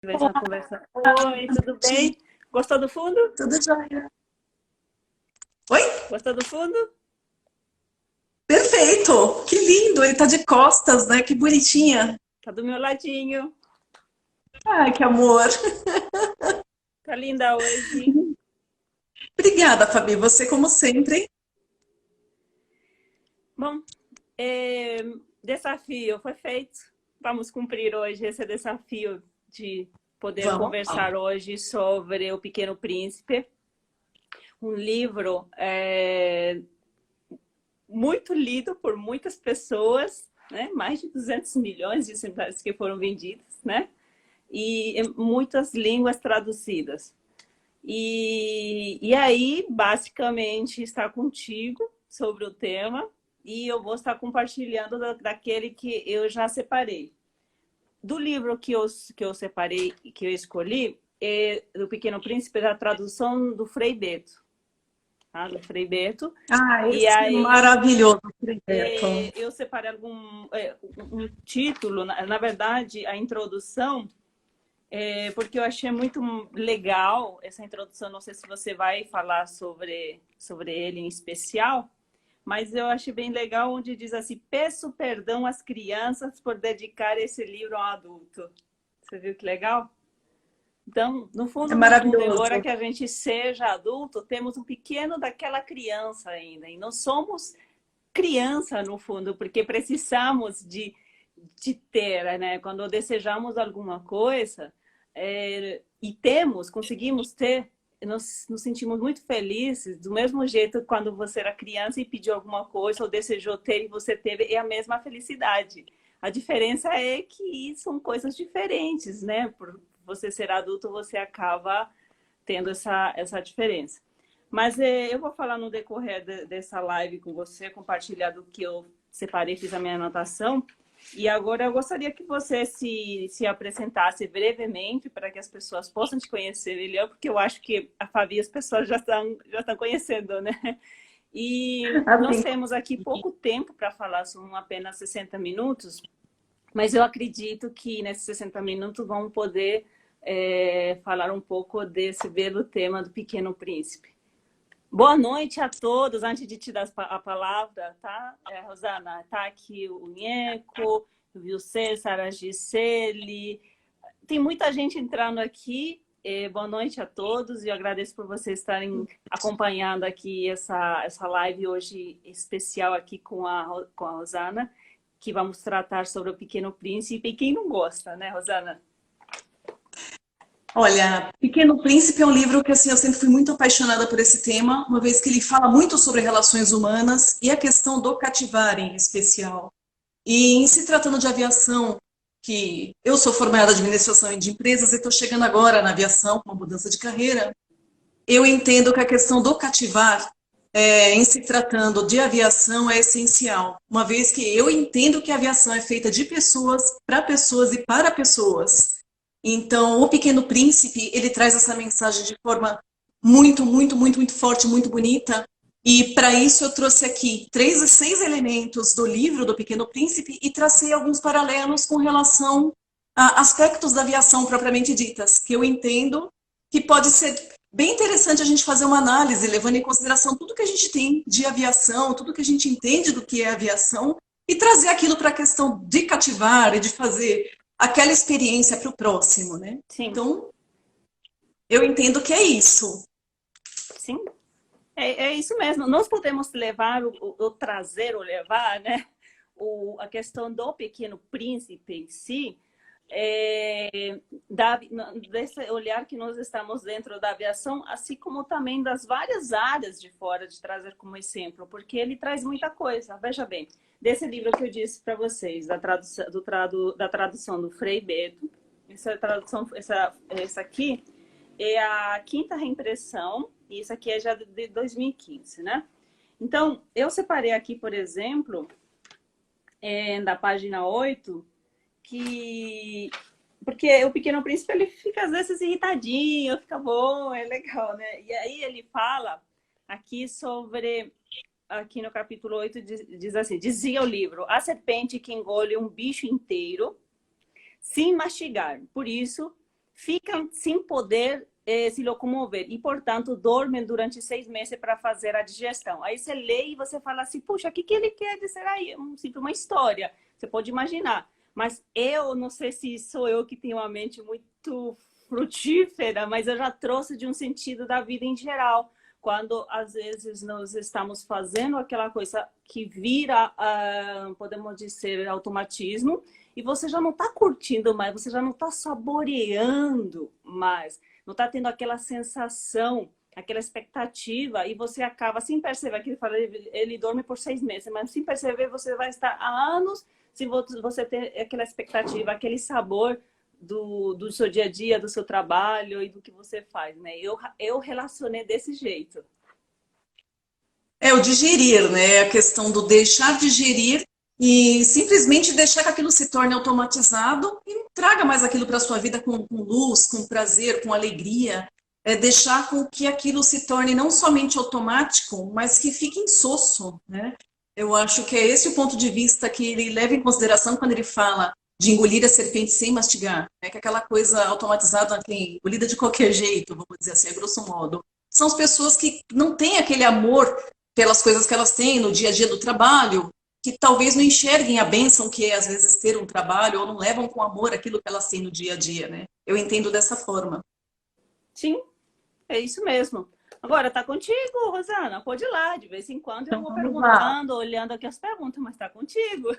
vez na conversa. Oi, tudo bem? Gostou do fundo? Tudo jóia. Oi? Gostou do fundo? Perfeito! Que lindo! Ele tá de costas, né? Que bonitinha. Tá do meu ladinho. Ai, que amor. Tá linda hoje. Obrigada, Fabi. Você, como sempre. Bom, é, desafio foi feito. Vamos cumprir hoje esse desafio de poder Vamos. conversar hoje sobre O Pequeno Príncipe. Um livro muito lido por muitas pessoas, né? Mais de 200 milhões de exemplares que foram vendidos, né? E em muitas línguas traduzidas. E aí, basicamente, está contigo sobre o tema e eu vou estar compartilhando daquele que eu já separei. Do livro que eu separei, que eu escolhi, é do Pequeno Príncipe, da tradução do Frei Beto. Tá? Do Frei Beto. Ah, E esse é aí, maravilhoso, Roberto. eu separei um título, na verdade, a introdução, porque eu achei muito legal essa introdução. Não sei se você vai falar sobre ele em especial, mas eu achei bem legal onde diz assim: peço perdão às crianças por dedicar esse livro a um adulto. Você viu que legal? Então, no É fundo, embora maravilhoso. que a gente seja adulto, temos um pequeno daquela criança ainda. E não somos criança, no fundo, porque precisamos de ter, né? Quando desejamos alguma coisa e temos, conseguimos ter, nós nos sentimos muito felizes, do mesmo jeito quando você era criança e pediu alguma coisa ou desejou ter e você teve, é a mesma felicidade. A diferença é que são coisas diferentes, né? Por você ser adulto, você acaba tendo essa diferença. Mas eu vou falar no decorrer dessa live com você, compartilhar do que eu separei, fiz a minha anotação. E agora eu gostaria que você se apresentasse brevemente para que as pessoas possam te conhecer melhor, porque eu acho que a Fabi as pessoas já estão conhecendo, né? E nós Assim, temos aqui pouco tempo para falar, são apenas 60 minutos, mas eu acredito que nesses 60 minutos vamos poder falar um pouco desse belo tema do Pequeno Príncipe. Boa noite a todos. Antes de te dar a palavra, tá, Rosana? Tá aqui o Nheco, o César, a Gisele. Tem muita gente entrando aqui. Boa noite a todos e eu agradeço por vocês estarem acompanhando aqui essa live hoje especial aqui com a Rosana, que vamos tratar sobre o Pequeno Príncipe. E quem não gosta, né, Rosana? olha, Pequeno Príncipe é um livro que assim, eu sempre fui muito apaixonada por esse tema, uma vez que ele fala muito sobre relações humanas e a questão do cativar em especial. E em se tratando de aviação, que eu sou formada em administração de empresas e estou chegando agora na aviação, com uma mudança de carreira, eu entendo que a questão do cativar, em se tratando de aviação, é essencial, uma vez que eu entendo que a aviação é feita de pessoas, para pessoas e para pessoas. Então, o Pequeno Príncipe, ele traz essa mensagem de forma muito, muito, muito, muito forte, muito bonita. E para isso eu trouxe aqui 6 elementos do livro do Pequeno Príncipe e tracei alguns paralelos com relação a aspectos da aviação propriamente ditas, que eu entendo que pode ser bem interessante a gente fazer uma análise, levando em consideração tudo que a gente tem de aviação, tudo que a gente entende do que é aviação, e trazer aquilo para a questão de cativar e de fazer aquela experiência para o próximo, né? Sim, Então, eu entendo que é isso. sim. É isso mesmo. Nós podemos levar, o trazer, ou levar, né? A questão do Pequeno Príncipe em si, desse olhar que nós estamos dentro da aviação, assim como também das várias áreas de fora, de trazer como exemplo, porque ele traz muita coisa. Veja bem, desse livro que eu disse para vocês, da tradução do Frei Beto, essa tradução, essa aqui é a quinta reimpressão, e isso aqui é já de 2015, né? Então, eu separei aqui, por exemplo, da página 8, que... Porque o Pequeno Príncipe, ele fica às vezes irritadinho, fica bom, é legal, né? E aí ele fala aqui sobre... Aqui no capítulo 8 diz assim: dizia o livro, a serpente que engole um bicho inteiro sem mastigar. Por isso, ficam sem poder se locomover e, portanto, dormem durante 6 meses para fazer a digestão. Aí você lê e você fala assim, puxa, o que ele quer dizer aí? Sempre uma história, você pode imaginar. Mas eu não sei se sou eu que tenho uma mente muito frutífera, mas eu já trouxe de um sentido da vida em geral. Quando, às vezes, nós estamos fazendo aquela coisa que vira, podemos dizer, automatismo, e você já não está curtindo mais, você já não está saboreando mais, não está tendo aquela sensação, aquela expectativa, e você acaba, sem perceber, que ele dorme por 6 meses, mas sem perceber você vai estar há anos se você tem aquela expectativa, aquele sabor do seu dia a dia, do seu trabalho e do que você faz, né? Eu relacionei desse jeito. É o digerir, né? A questão do deixar de gerir e simplesmente deixar que aquilo se torne automatizado e não traga mais aquilo para a sua vida com luz, com prazer, com alegria. É deixar com que aquilo se torne não somente automático, mas que fique insosso, né? Eu acho que é esse o ponto de vista que ele leva em consideração quando ele fala de engolir a serpente sem mastigar, né? Que é aquela coisa automatizada, engolida de qualquer jeito, vamos dizer assim, a grosso modo. São as pessoas que não têm aquele amor pelas coisas que elas têm no dia a dia do trabalho, que talvez não enxerguem a bênção que é, às vezes, ter um trabalho, ou não levam com amor aquilo que elas têm no dia a dia, né? Eu entendo dessa forma. Sim, é isso mesmo. Agora, tá contigo, Rosana? Pode ir lá. De vez em quando eu Então, vou vamos lá. perguntando, olhando aqui as perguntas, mas tá contigo.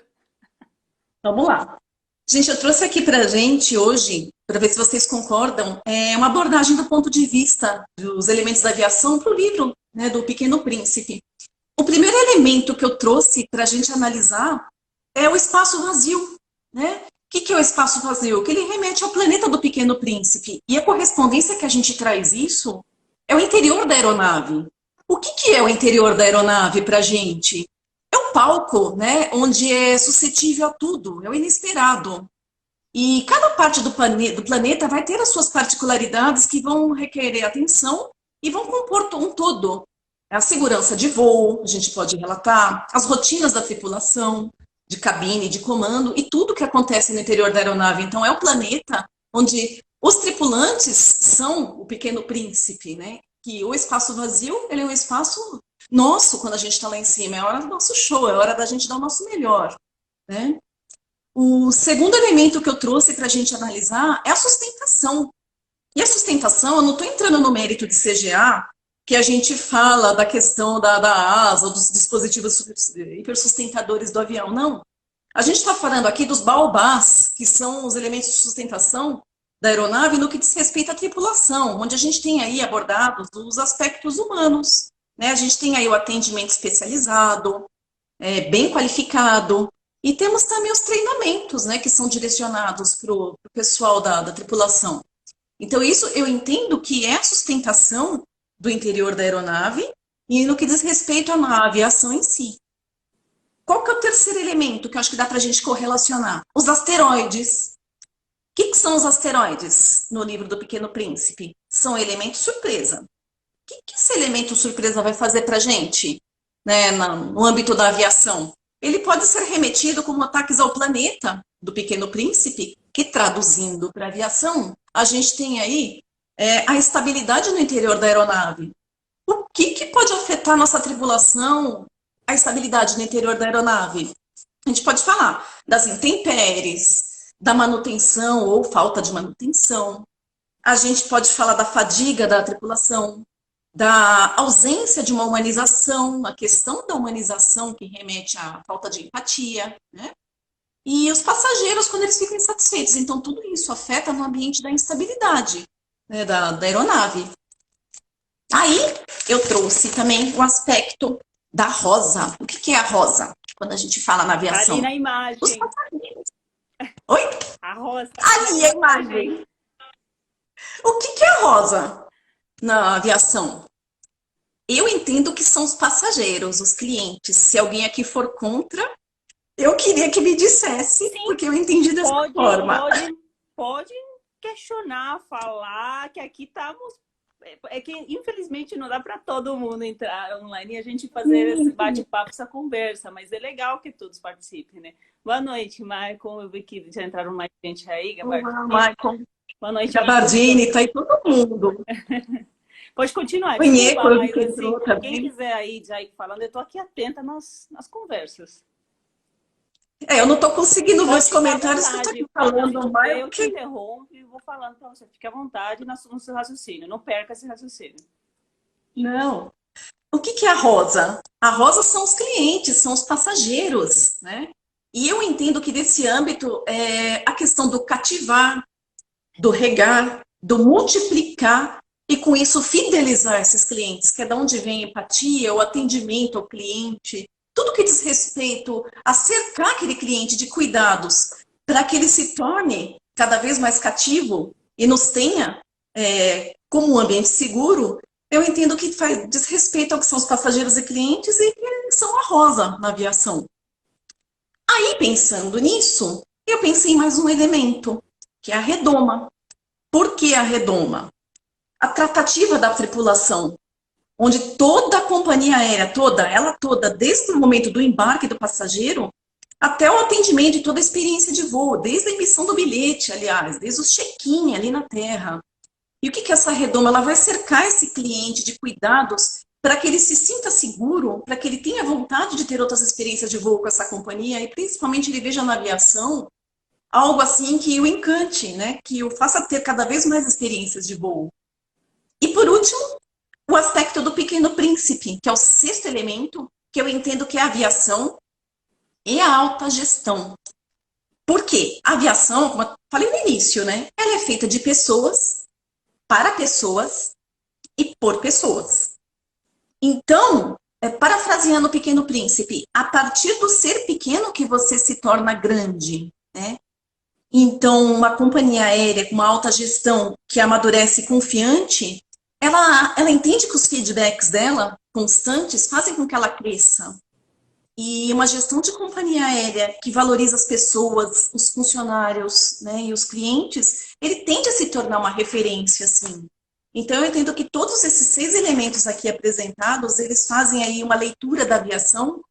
Vamos lá. Gente, eu trouxe aqui para a gente hoje, para ver se vocês concordam, uma abordagem do ponto de vista dos elementos da aviação para o livro, né, do Pequeno Príncipe. O primeiro elemento que eu trouxe para a gente analisar é o espaço vazio, né? O que é o espaço vazio? Que ele remete ao planeta do Pequeno Príncipe. E a correspondência que a gente traz isso é o interior da aeronave. O que é o interior da aeronave para a gente? É um palco, né, onde é suscetível a tudo, é o inesperado. E cada parte do planeta vai ter as suas particularidades que vão requerer atenção e vão compor um todo. A segurança de voo, a gente pode relatar, as rotinas da tripulação, de cabine, de comando e tudo que acontece no interior da aeronave. Então, é o planeta onde os tripulantes são o pequeno príncipe, né? Que o espaço vazio, ele é um espaço nosso quando a gente está lá em cima. É hora do nosso show, é hora da gente dar o nosso melhor, né? O segundo elemento que eu trouxe para a gente analisar é a sustentação. E a sustentação, eu não estou entrando no mérito de CGA, que a gente fala da questão da asa, dos dispositivos hipersustentadores do avião, não. A gente está falando aqui dos baobás, que são os elementos de sustentação da aeronave no que diz respeito à tripulação, onde a gente tem aí abordados os aspectos humanos, né? A gente tem aí o atendimento especializado, bem qualificado, e temos também os treinamentos, né, que são direcionados para o pessoal da tripulação. Então, isso eu entendo que é a sustentação do interior da aeronave e no que diz respeito à aviação em si. Qual que é o terceiro elemento que eu acho que dá para a gente correlacionar? Os asteroides. O que são os asteroides no livro do Pequeno Príncipe? São elementos surpresa. O que esse elemento surpresa vai fazer para a gente, né, no âmbito da aviação? Ele pode ser remetido como ataques ao planeta do Pequeno Príncipe, que traduzindo para a aviação, a gente tem aí a estabilidade no interior da aeronave. O que pode afetar a nossa tripulação, a estabilidade no interior da aeronave? A gente pode falar das intempéries, da manutenção ou falta de manutenção. A gente pode falar da fadiga da tripulação, da ausência de uma humanização, a questão da humanização que remete à falta de empatia, né? E os passageiros, quando eles ficam insatisfeitos. Então, tudo isso afeta no ambiente da instabilidade, né, da aeronave. Aí, eu trouxe também o aspecto da rosa. O que é a rosa? Quando a gente fala na aviação. Ali na imagem. Os passageiros. Oi? A rosa. Ali a imagem. O que é a rosa na aviação? Eu entendo que são os passageiros, os clientes. Se alguém aqui for contra, eu queria que me dissesse, sim, porque eu entendi dessa forma. Pode questionar, falar, que aqui estamos... É que, infelizmente, não dá para todo mundo entrar online e a gente fazer esse bate-papo, essa conversa, mas é legal que todos participem, né? Boa noite, Maicon. Eu vi que já entraram mais gente aí. Olá, Maicon. Boa noite, Gabardini, tá aí todo mundo. pode continuar, Conheço, desculpa, eu vi mas que assim, entrou quem também. quiser aí já ir falando, eu estou aqui atenta nas conversas. Eu não estou conseguindo ver Pode os ficar à comentários que eu estou aqui vontade. Quando a gente falando mais vê, do eu te que... interrompo e vou falando para você. Fique à vontade no seu raciocínio. Não perca esse raciocínio. Não. O que que é a rosa? A rosa são os clientes, são os passageiros, né? E eu entendo que nesse âmbito, a questão do cativar, do regar, do multiplicar e com isso fidelizar esses clientes, que é de onde vem a empatia, o atendimento ao cliente, tudo que diz respeito a cercar aquele cliente de cuidados para que ele se torne cada vez mais cativo e nos tenha como um ambiente seguro, eu entendo que diz respeito ao que são os passageiros e clientes e que são a rosa na aviação. Aí, pensando nisso, eu pensei em mais um elemento, que é a redoma. Por que a redoma? A tratativa da tripulação, onde toda a companhia aérea, toda, ela toda, desde o momento do embarque do passageiro, até o atendimento de toda a experiência de voo, desde a emissão do bilhete, aliás, desde o check-in ali na terra. E o que que essa redoma? Ela vai cercar esse cliente de cuidados para que ele se sinta seguro, para que ele tenha vontade de ter outras experiências de voo com essa companhia e principalmente ele veja na aviação algo assim que o encante, né? Que o faça ter cada vez mais experiências de voo. E por último, o aspecto do Pequeno Príncipe, que é o sexto elemento, que eu entendo que é a aviação e a alta gestão. Por quê? A aviação, como eu falei no início, né? Ela é feita de pessoas, para pessoas e por pessoas. Então, parafraseando o Pequeno Príncipe, a partir do ser pequeno que você se torna grande, né? Então, uma companhia aérea com uma alta gestão que amadurece confiante, ela entende que os feedbacks dela, constantes, fazem com que ela cresça. E uma gestão de companhia aérea que valoriza as pessoas, os funcionários, né, e os clientes, ele tende a se tornar uma referência, assim. Então, eu entendo que todos esses 6 elementos aqui apresentados, eles fazem aí uma leitura da aviação,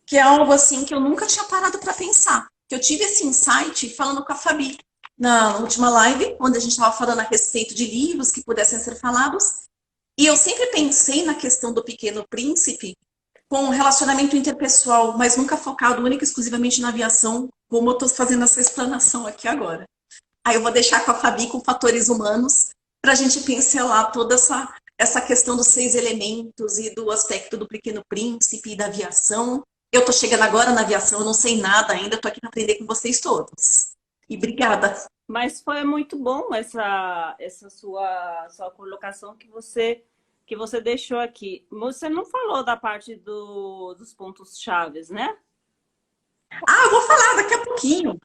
que é algo assim que eu nunca tinha parado para pensar. Que eu tive esse insight falando com a Fabi na última live, onde a gente estava falando a respeito de livros que pudessem ser falados. E eu sempre pensei na questão do Pequeno Príncipe com relacionamento interpessoal, mas nunca focado única e exclusivamente na aviação, como eu estou fazendo essa explanação aqui agora. Aí eu vou deixar com a Fabi com fatores humanos para a gente pincelar toda essa questão dos 6 elementos e do aspecto do Pequeno Príncipe e da aviação. Eu estou chegando agora na aviação, eu não sei nada ainda, estou aqui para aprender com vocês todos. E obrigada. Mas foi muito bom essa sua colocação que você deixou aqui. Você não falou da parte dos pontos chaves, né? Ah, eu vou falar daqui a pouquinho.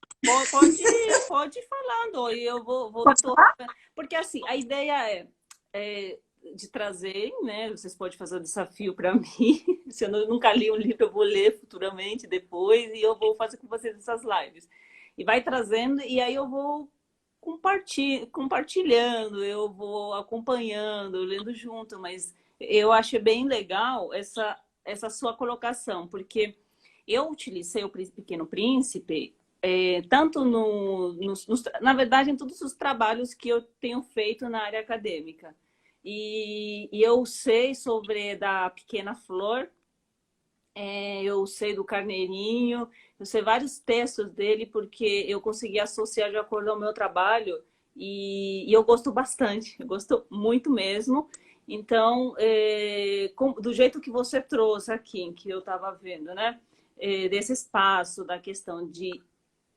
Pode ir falando, e eu Pode falar? porque assim, a ideia é de trazer, né? Vocês podem fazer um desafio para mim. Se eu nunca li um livro, eu vou ler futuramente, depois, e eu vou fazer com vocês essas lives. E vai trazendo, e aí eu vou compartilhando, eu vou acompanhando, lendo junto, mas eu achei bem legal essa sua colocação, porque eu utilizei o Pequeno Príncipe tanto na verdade, em todos os trabalhos que eu tenho feito na área acadêmica. E eu sei sobre da Pequena Flor, eu sei do Carneirinho, eu sei vários textos dele, porque eu consegui associar de acordo ao meu trabalho e eu gosto bastante, eu gosto muito mesmo. Então, do jeito que você trouxe aqui, que eu estava vendo, né? Desse espaço, da questão de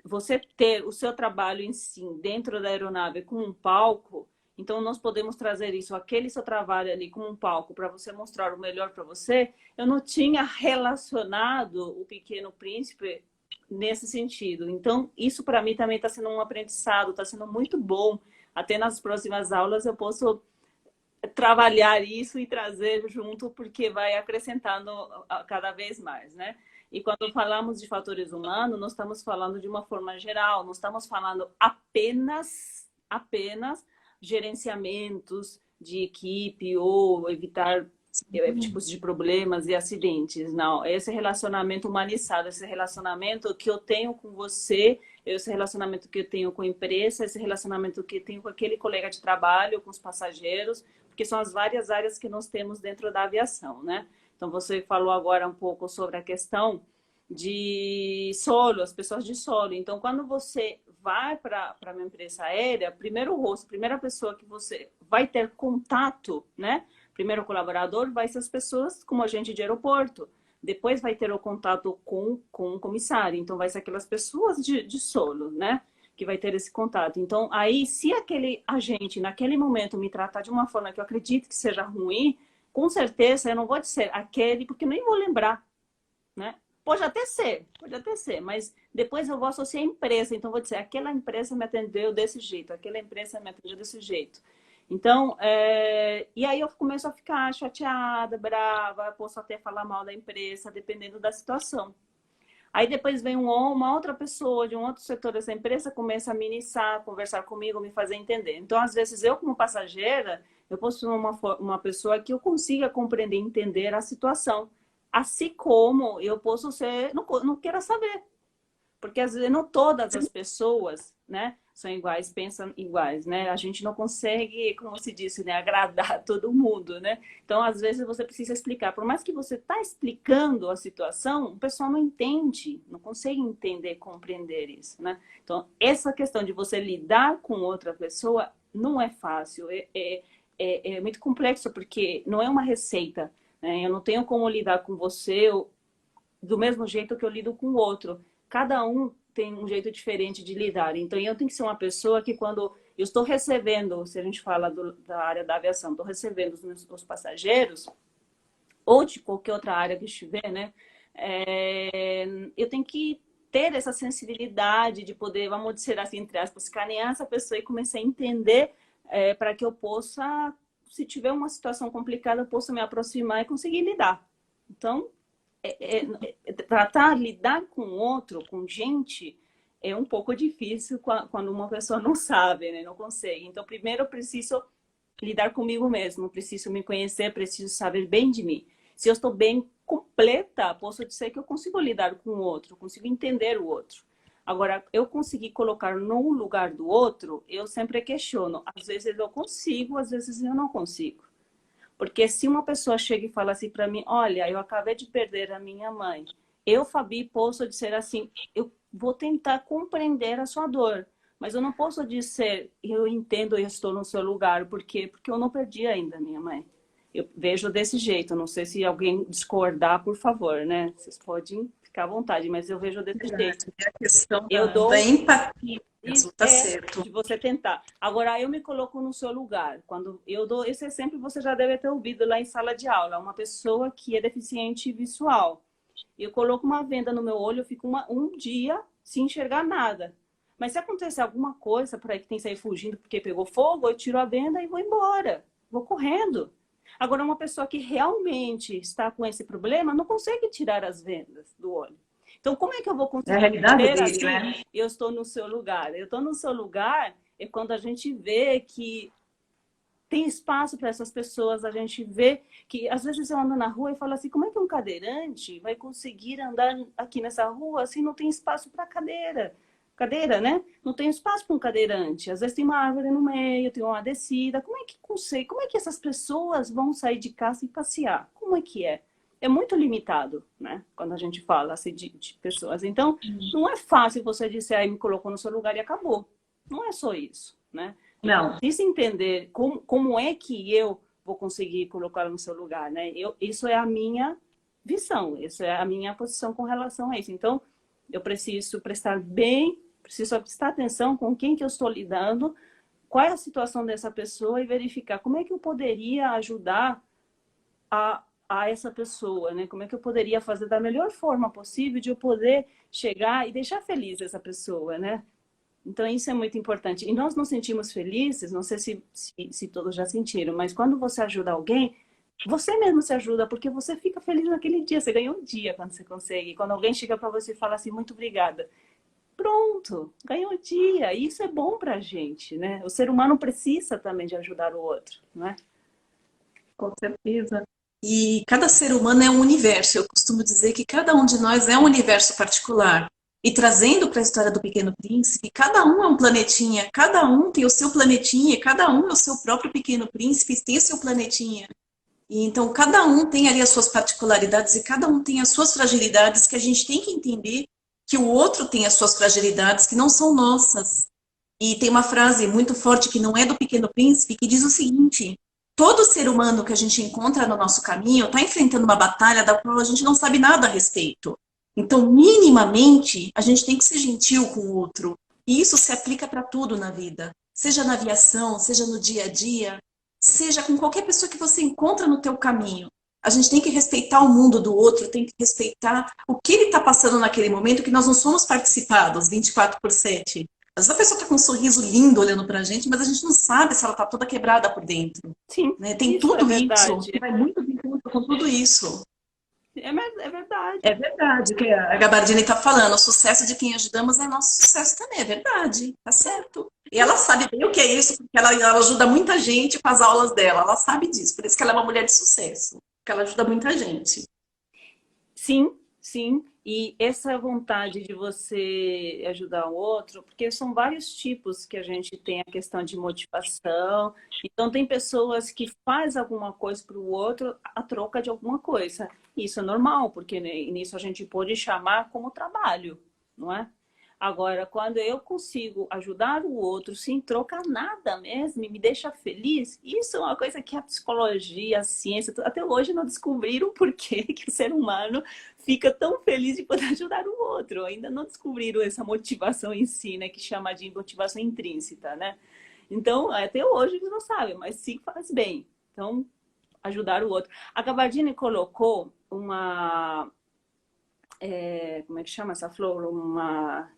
você ter o seu trabalho em si dentro da aeronave com um palco, então nós podemos trazer isso, aquele seu trabalho ali com um palco para você mostrar o melhor para você. Eu não tinha relacionado o Pequeno Príncipe nesse sentido. Então, isso para mim também está sendo um aprendizado, está sendo muito bom. Até nas próximas aulas eu posso trabalhar isso e trazer junto, porque vai acrescentando cada vez mais, né? E quando falamos de fatores humanos, nós estamos falando de uma forma geral, não estamos falando apenas gerenciamentos de equipe ou evitar tipos de problemas e acidentes. Não, esse relacionamento humanizado, esse relacionamento que eu tenho com você, esse relacionamento que eu tenho com a empresa, esse relacionamento que eu tenho com aquele colega de trabalho, com os passageiros, porque são as várias áreas que nós temos dentro da aviação, né? Então, você falou agora um pouco sobre a questão de solo, as pessoas de solo. Então, quando você vai para uma empresa aérea, primeiro rosto, primeira pessoa que você vai ter contato, né? Primeiro colaborador vai ser as pessoas como agente de aeroporto. Depois vai ter o contato com o comissário. Então, vai ser aquelas pessoas de solo, né? Que vai ter esse contato. Então, aí, se aquele agente, naquele momento, me tratar de uma forma que eu acredito que seja ruim, com certeza eu não vou dizer aquele, porque nem vou lembrar, né? Pode até ser, mas depois eu vou associar a empresa. Então, vou dizer, aquela empresa me atendeu desse jeito, aquela empresa me atendeu desse jeito. Então, e aí eu começo a ficar chateada, brava, posso até falar mal da empresa, dependendo da situação. Aí depois vem uma outra pessoa de um outro setor dessa empresa, começa a ministrar, conversar comigo, me fazer entender. Então, às vezes, eu como passageira, eu posso ser uma pessoa que eu consiga compreender, entender a situação. Assim como eu posso ser, não queira saber. Porque às vezes não todas as pessoas, né, são iguais, pensam iguais, né? A gente não consegue, como se disse, né, agradar todo mundo, né? Então, às vezes você precisa explicar. Por mais que você está explicando a situação, o pessoal não entende, não consegue entender, compreender isso, né? Então, essa questão de você lidar com outra pessoa não é fácil, é muito complexo, porque não é uma receita, né? Eu não tenho como lidar com você do mesmo jeito que eu lido com o outro. Cada um tem um jeito diferente de lidar. Então, eu tenho que ser uma pessoa que quando eu estou recebendo, se a gente fala da área da aviação, estou recebendo os passageiros, ou de qualquer outra área que estiver, né? Eu tenho que ter essa sensibilidade de poder, vamos dizer assim, entre aspas, escanear essa pessoa e começar a entender para que eu possa, se tiver uma situação complicada, eu possa me aproximar e conseguir lidar. Então, lidar com outro, com gente, é um pouco difícil quando uma pessoa não sabe, né? Não consegue. Então, primeiro eu preciso lidar comigo mesmo, preciso me conhecer, preciso saber bem de mim. Se eu estou bem completa, posso dizer que eu consigo lidar com o outro, consigo entender o outro. Agora, eu conseguir colocar no lugar do outro, eu sempre questiono. Às vezes eu consigo, às vezes eu não consigo. Porque se uma pessoa chega e fala assim para mim, olha, eu acabei de perder a minha mãe. Eu, Fabi, posso dizer assim, eu vou tentar compreender a sua dor. Mas eu não posso dizer, eu entendo, eu estou no seu lugar. Por quê? Porque eu não perdi ainda a minha mãe. Eu vejo desse jeito. Não sei se alguém discordar, por favor, né? Vocês podem ficar à vontade, mas eu vejo desse jeito. É a questão Eu da dou empatia. Isso tá é certo. de você tentar. Agora, eu me coloco no seu lugar. Quando eu dou esse exemplo, você já deve ter ouvido lá em sala de aula. Uma pessoa que é deficiente visual. Eu coloco uma venda no meu olho, eu fico um dia sem enxergar nada. Mas se acontecer alguma coisa por aí que tem que sair fugindo porque pegou fogo, eu tiro a venda e vou embora. Vou correndo. Agora, uma pessoa que realmente está com esse problema não consegue tirar as vendas do olho. Então, como é que eu vou É a conseguir realidade ver dele, assim, né? eu estou no seu lugar? Eu estou no seu lugar é quando a gente vê que tem espaço para essas pessoas, a gente vê que, às vezes, eu ando na rua e falo assim, como é que um cadeirante vai conseguir andar aqui nessa rua se não tem espaço para cadeira? Cadeira, né? Não tem espaço para um cadeirante. Às vezes tem uma árvore no meio, tem uma descida. Como é que consegue? Como é que essas pessoas vão sair de casa e passear? Como é que é? É muito limitado, né? Quando a gente fala assim de pessoas. Então, não é fácil você dizer, aí me colocou no seu lugar e acabou. Não é só isso, né? Não. Precisa entender como é que eu vou conseguir colocar no seu lugar, né? Isso é a minha visão, isso é a minha posição com relação a isso. Então, eu preciso preciso prestar atenção com quem que eu estou lidando, qual é a situação dessa pessoa e verificar como é que eu poderia ajudar a essa pessoa, né? Como é que eu poderia fazer da melhor forma possível de eu poder chegar e deixar feliz essa pessoa, né? Então, isso é muito importante. E nós nos sentimos felizes, não sei se todos já sentiram, mas quando você ajuda alguém, você mesmo se ajuda, porque você fica feliz naquele dia. Você ganhou um dia quando você consegue. Quando alguém chega para você e fala assim, muito obrigada. Pronto, ganhou um dia. E isso é bom para a gente, né? O ser humano precisa também de ajudar o outro, não é? Com certeza. E cada ser humano é um universo. Eu costumo dizer que cada um de nós é um universo particular. E trazendo para a história do Pequeno Príncipe, cada um é um planetinha, cada um tem o seu planetinha, cada um é o seu próprio Pequeno Príncipe, tem o seu planetinha. E então cada um tem ali as suas particularidades e cada um tem as suas fragilidades, que a gente tem que entender que o outro tem as suas fragilidades que não são nossas. E tem uma frase muito forte que não é do Pequeno Príncipe, que diz o seguinte: todo ser humano que a gente encontra no nosso caminho está enfrentando uma batalha da qual a gente não sabe nada a respeito. Então, minimamente, a gente tem que ser gentil com o outro. E isso se aplica para tudo na vida. Seja na aviação, seja no dia a dia, seja com qualquer pessoa que você encontra no teu caminho. A gente tem que respeitar o mundo do outro, tem que respeitar o que ele está passando naquele momento, que nós não somos participados 24/7. Às vezes a pessoa está com um sorriso lindo olhando para a gente, mas a gente não sabe se ela está toda quebrada por dentro. Sim, Né? Tem isso é tudo verdade. isso, que vai muito de encontro com tudo isso. É verdade. É verdade, que a Gabardini está falando, o sucesso de quem ajudamos é nosso sucesso também, é verdade, tá certo. E ela sabe bem o que é isso, porque ela ajuda muita gente com as aulas dela, ela sabe disso, por isso que ela é uma mulher de sucesso, porque ela ajuda muita gente. Sim, sim. E essa vontade de você ajudar o outro, porque são vários tipos que a gente tem a questão de motivação. Então, tem pessoas que faz alguma coisa para o outro a troca de alguma coisa. Isso é normal, porque nisso a gente pode chamar como trabalho, não é? Agora, quando eu consigo ajudar o outro sem trocar nada mesmo, e me deixa feliz, isso é uma coisa que a psicologia, a ciência, até hoje não descobriram por que o ser humano fica tão feliz de poder ajudar o outro. Ainda não descobriram essa motivação em si, né, que chama de motivação intrínseca, né? Então, até hoje eles não sabem, mas sim faz bem. Então, ajudar o outro. A Gabardini colocou uma... como é que chama essa flor? Uma...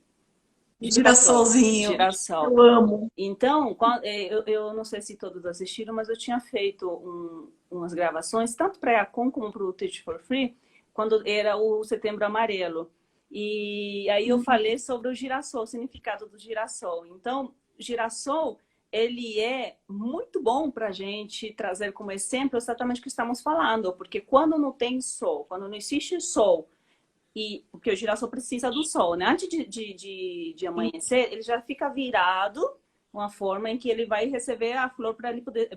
Girassolzinho. Girassol. Eu amo. Então, eu não sei se todos assistiram, mas eu tinha feito umas gravações, tanto para a Yacon como para o Teach for Free, quando era o Setembro Amarelo. E aí eu falei sobre o girassol, o significado do girassol. Então, girassol, ele é muito bom para a gente trazer como exemplo exatamente o que estamos falando, porque quando não tem sol, quando não existe sol, porque o girassol precisa do sol, né? Antes de amanhecer, ele já fica virado, uma forma em que ele vai receber a flor para ele poder,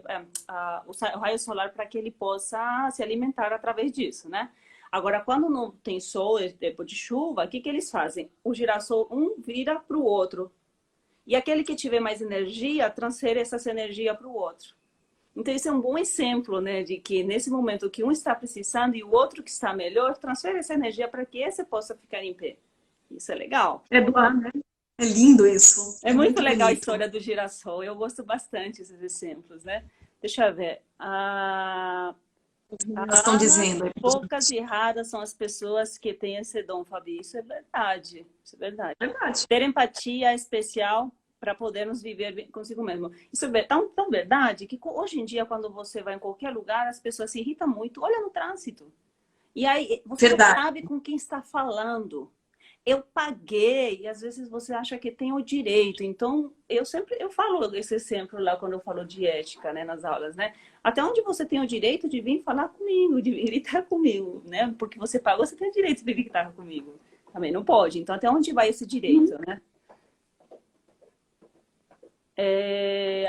o raio solar para que ele possa se alimentar através disso, né? Agora, quando não tem sol, tempo de chuva, o que eles fazem? O girassol, um vira para o outro. E aquele que tiver mais energia, transfere essa energia para o outro. Então, isso é um bom exemplo, né, de que nesse momento que um está precisando e o outro que está melhor, transfere essa energia para que esse possa ficar em pé. Isso é legal. É doar, né? É lindo isso. É muito legal bonito. a história do girassol. Eu gosto bastante desses exemplos, né? Deixa eu ver. Elas estão dizendo. Poucas e raras são as pessoas que têm esse dom, Fabi. Isso é verdade. Isso é verdade. Verdade. Ter empatia é especial para podermos viver consigo mesmo. Isso é tão verdade que hoje em dia, quando você vai em qualquer lugar, as pessoas se irritam muito. Olha no trânsito. E aí, você não sabe com quem está falando. Eu paguei, e às vezes você acha que tem o direito. Então, eu falo esse exemplo lá quando eu falo de ética, né, nas aulas, né? Até onde você tem o direito de vir falar comigo, de vir estar comigo, né? Porque você pagou, você tem o direito de vir estar comigo. Também não pode. Então, até onde vai esse direito, né?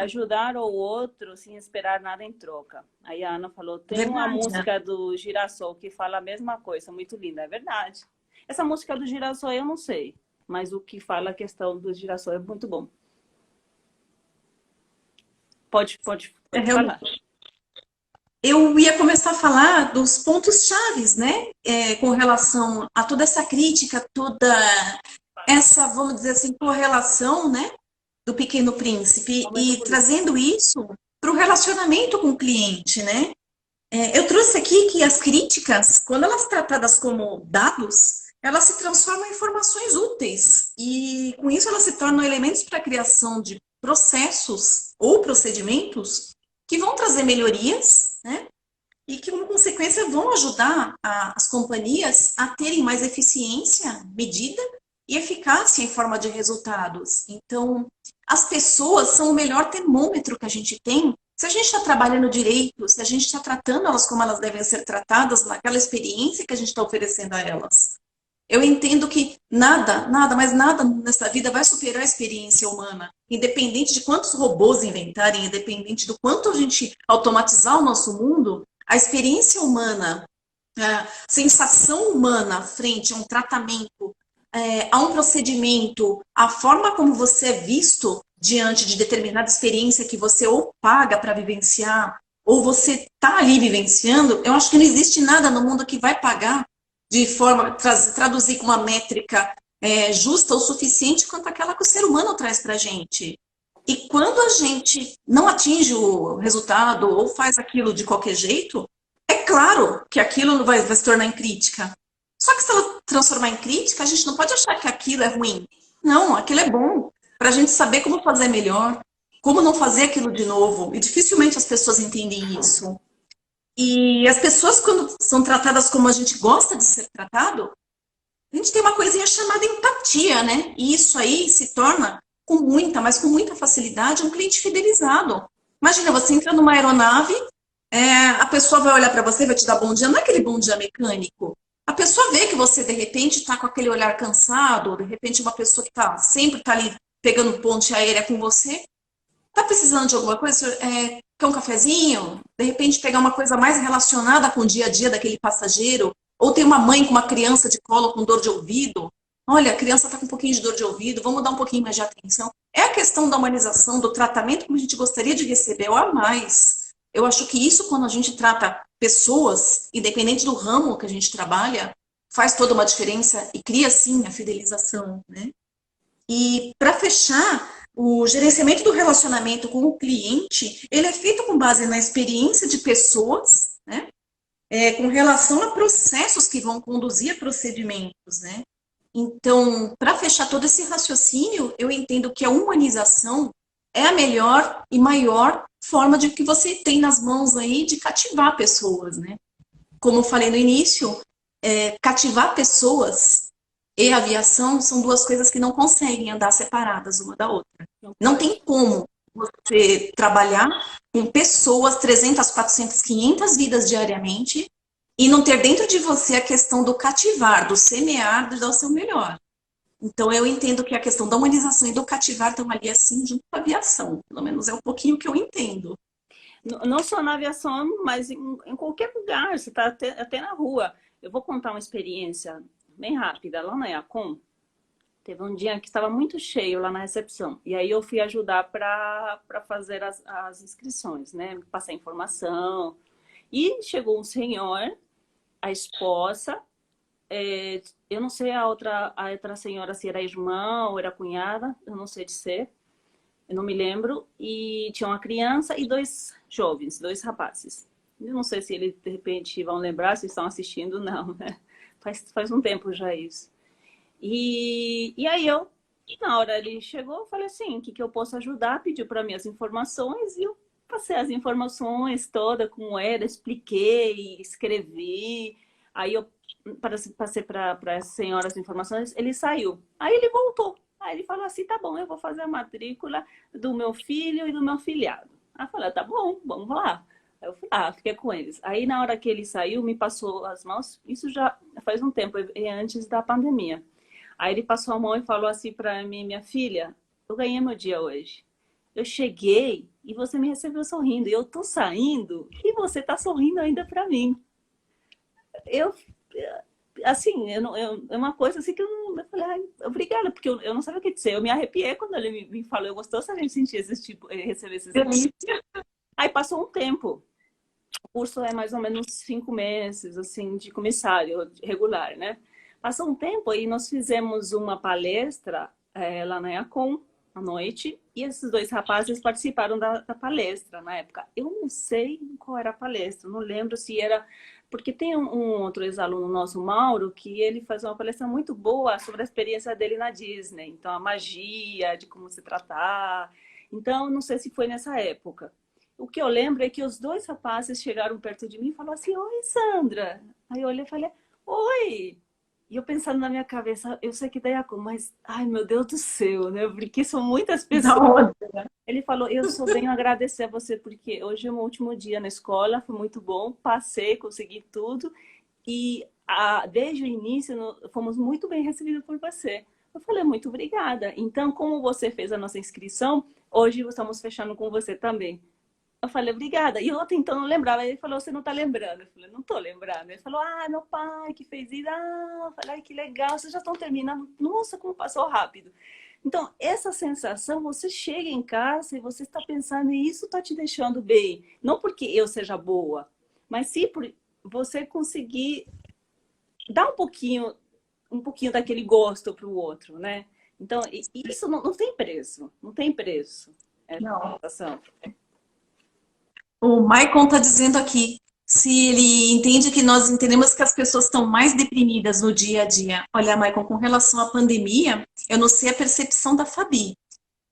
Ajudar o outro sem esperar nada em troca. Aí a Ana falou, tem uma música do Girassol que fala a mesma coisa, muito linda, é verdade. Essa música do Girassol eu não sei, mas o que fala a questão do Girassol é muito bom. Pode falar. Eu ia começar a falar dos pontos chaves, né? Com relação a toda essa crítica, toda essa, vamos dizer assim, correlação, né? Do Pequeno Príncipe e trazendo isso para o relacionamento com o cliente, né? Eu trouxe aqui que as críticas, quando elas são tratadas como dados, elas se transformam em informações úteis e com isso elas se tornam elementos para a criação de processos ou procedimentos que vão trazer melhorias, né? E que, como consequência, vão ajudar as companhias a terem mais eficiência, medida e eficácia em forma de resultados. Então, as pessoas são o melhor termômetro que a gente tem Se a gente está trabalhando direito, se a gente está tratando elas como elas devem ser tratadas, naquela experiência que a gente está oferecendo a elas. Eu entendo que nada, nada, mas nada nessa vida vai superar a experiência humana. Independente de quantos robôs inventarem, independente do quanto a gente automatizar o nosso mundo, a experiência humana, a sensação humana frente a um tratamento, a um procedimento, a forma como você é visto diante de determinada experiência que você ou paga para vivenciar, ou você está ali vivenciando, eu acho que não existe nada no mundo que vai pagar de forma, traduzir com uma métrica justa o suficiente quanto aquela que o ser humano traz para a gente. E quando a gente não atinge o resultado ou faz aquilo de qualquer jeito, é claro que aquilo vai se tornar em crítica. Só que se ela transformar em crítica, a gente não pode achar que aquilo é ruim. Não, aquilo é bom. Para a gente saber como fazer melhor, como não fazer aquilo de novo. E dificilmente as pessoas entendem isso. E as pessoas, quando são tratadas como a gente gosta de ser tratado, a gente tem uma coisinha chamada empatia, né? E isso aí se torna, com muita, mas com muita facilidade, um cliente fidelizado. Imagina, você entra numa aeronave, a pessoa vai olhar para você, vai te dar bom dia, não é aquele bom dia mecânico. A pessoa vê que você, de repente, está com aquele olhar cansado, de repente uma pessoa que sempre está ali pegando ponte aérea com você, tá precisando de alguma coisa? Quer um cafezinho? De repente pegar uma coisa mais relacionada com o dia a dia daquele passageiro? Ou tem uma mãe com uma criança de colo com dor de ouvido? Olha, a criança está com um pouquinho de dor de ouvido, vamos dar um pouquinho mais de atenção. É a questão da humanização, do tratamento como a gente gostaria de receber, ou a mais. Eu acho que isso, quando a gente trata pessoas, independente do ramo que a gente trabalha, faz toda uma diferença e cria, sim, a fidelização, né? E, para fechar, o gerenciamento do relacionamento com o cliente, ele é feito com base na experiência de pessoas, né? Com relação a processos que vão conduzir a procedimentos, né? Então, para fechar todo esse raciocínio, eu entendo que a humanização é a melhor e maior forma de que você tem nas mãos aí de cativar pessoas, né? Como eu falei no início, cativar pessoas e aviação são duas coisas que não conseguem andar separadas uma da outra. Não tem como você trabalhar com pessoas, 300, 400, 500 vidas diariamente, e não ter dentro de você a questão do cativar, do semear, do dar o seu melhor. Então, eu entendo que a questão da humanização e do cativar estão ali assim, junto com a aviação. Pelo menos é um pouquinho que eu entendo. Não só na aviação, mas em qualquer lugar, você está até na rua. Eu vou contar uma experiência bem rápida. Lá na Iacom, teve um dia que estava muito cheio lá na recepção. E aí eu fui ajudar para fazer as inscrições, né? Passar informação. E chegou um senhor, a esposa, eu não sei a outra senhora se era irmã ou era cunhada, eu não sei dizer, eu não me lembro. E tinha uma criança e dois jovens, dois rapazes. Eu não sei se eles de repente vão lembrar, se estão assistindo, não, né? Faz um tempo já isso. E aí na hora ele chegou, eu falei assim, o que eu posso ajudar? Pediu para mim as informações e eu passei as informações todas com ela, expliquei, escrevi. Aí eu passei para a senhora as informações, ele saiu. Aí ele voltou. Aí ele falou assim, tá bom, eu vou fazer a matrícula do meu filho e do meu afilhado. Aí eu falei, tá bom, vamos lá. Aí eu fui lá, fiquei com eles. Aí na hora que ele saiu, me passou as mãos, isso já faz um tempo, antes da pandemia. Aí ele passou a mão e falou assim para mim, minha filha, eu ganhei meu dia hoje. Eu cheguei e você me recebeu sorrindo. E eu tô saindo e você tá sorrindo ainda para mim. Eu, assim, é uma coisa assim que eu falei, ai, obrigada, porque eu não sabia o que dizer. Eu me arrepiei quando ele me falou, eu gostou se a gente sentir esse tipo, receber esses... Delícia. Aí passou um tempo. O curso é mais ou menos 5 meses, assim, de comissário regular, né? Passou um tempo e nós fizemos uma palestra lá na Iacom, à noite, e esses dois rapazes participaram da palestra na época. Eu não sei qual era a palestra, não lembro se era... Porque tem um outro ex-aluno nosso, Mauro, que ele faz uma palestra muito boa sobre a experiência dele na Disney. Então, a magia, de como se tratar. Então, não sei se foi nessa época. O que eu lembro é que os dois rapazes chegaram perto de mim e falaram assim, oi, Sandra. Aí eu olhei e falei, oi. E eu pensando na minha cabeça, eu sei que daí é como, mas, ai meu Deus do céu, né? Porque são muitas Da pessoas. onde? Ele falou, eu só venho agradecer a você, porque hoje é o meu último dia na escola, foi muito bom, passei, consegui tudo, e desde o início fomos muito bem recebidos por você. Eu falei, muito obrigada. Então, como você fez a nossa inscrição, hoje estamos fechando com você também. Eu falei, obrigada. E eu tentando lembrar. Aí ele falou, você não tá lembrando? Eu falei, não tô lembrando. Ele falou, ah, meu pai que fez isso. Ah, eu falei, ai, que legal, vocês já estão terminando. Nossa, como passou rápido. Então, essa sensação, você chega em casa e você está pensando, e isso está te deixando bem. Não porque eu seja boa, mas sim por você conseguir dar um pouquinho daquele gosto para o outro, né? Então, isso não tem preço. Não tem preço. Essa Não. sensação. O Maicon está dizendo aqui, se ele entende que nós entendemos que as pessoas estão mais deprimidas no dia a dia. Olha, Maicon, com relação à pandemia, eu não sei a percepção da Fabi.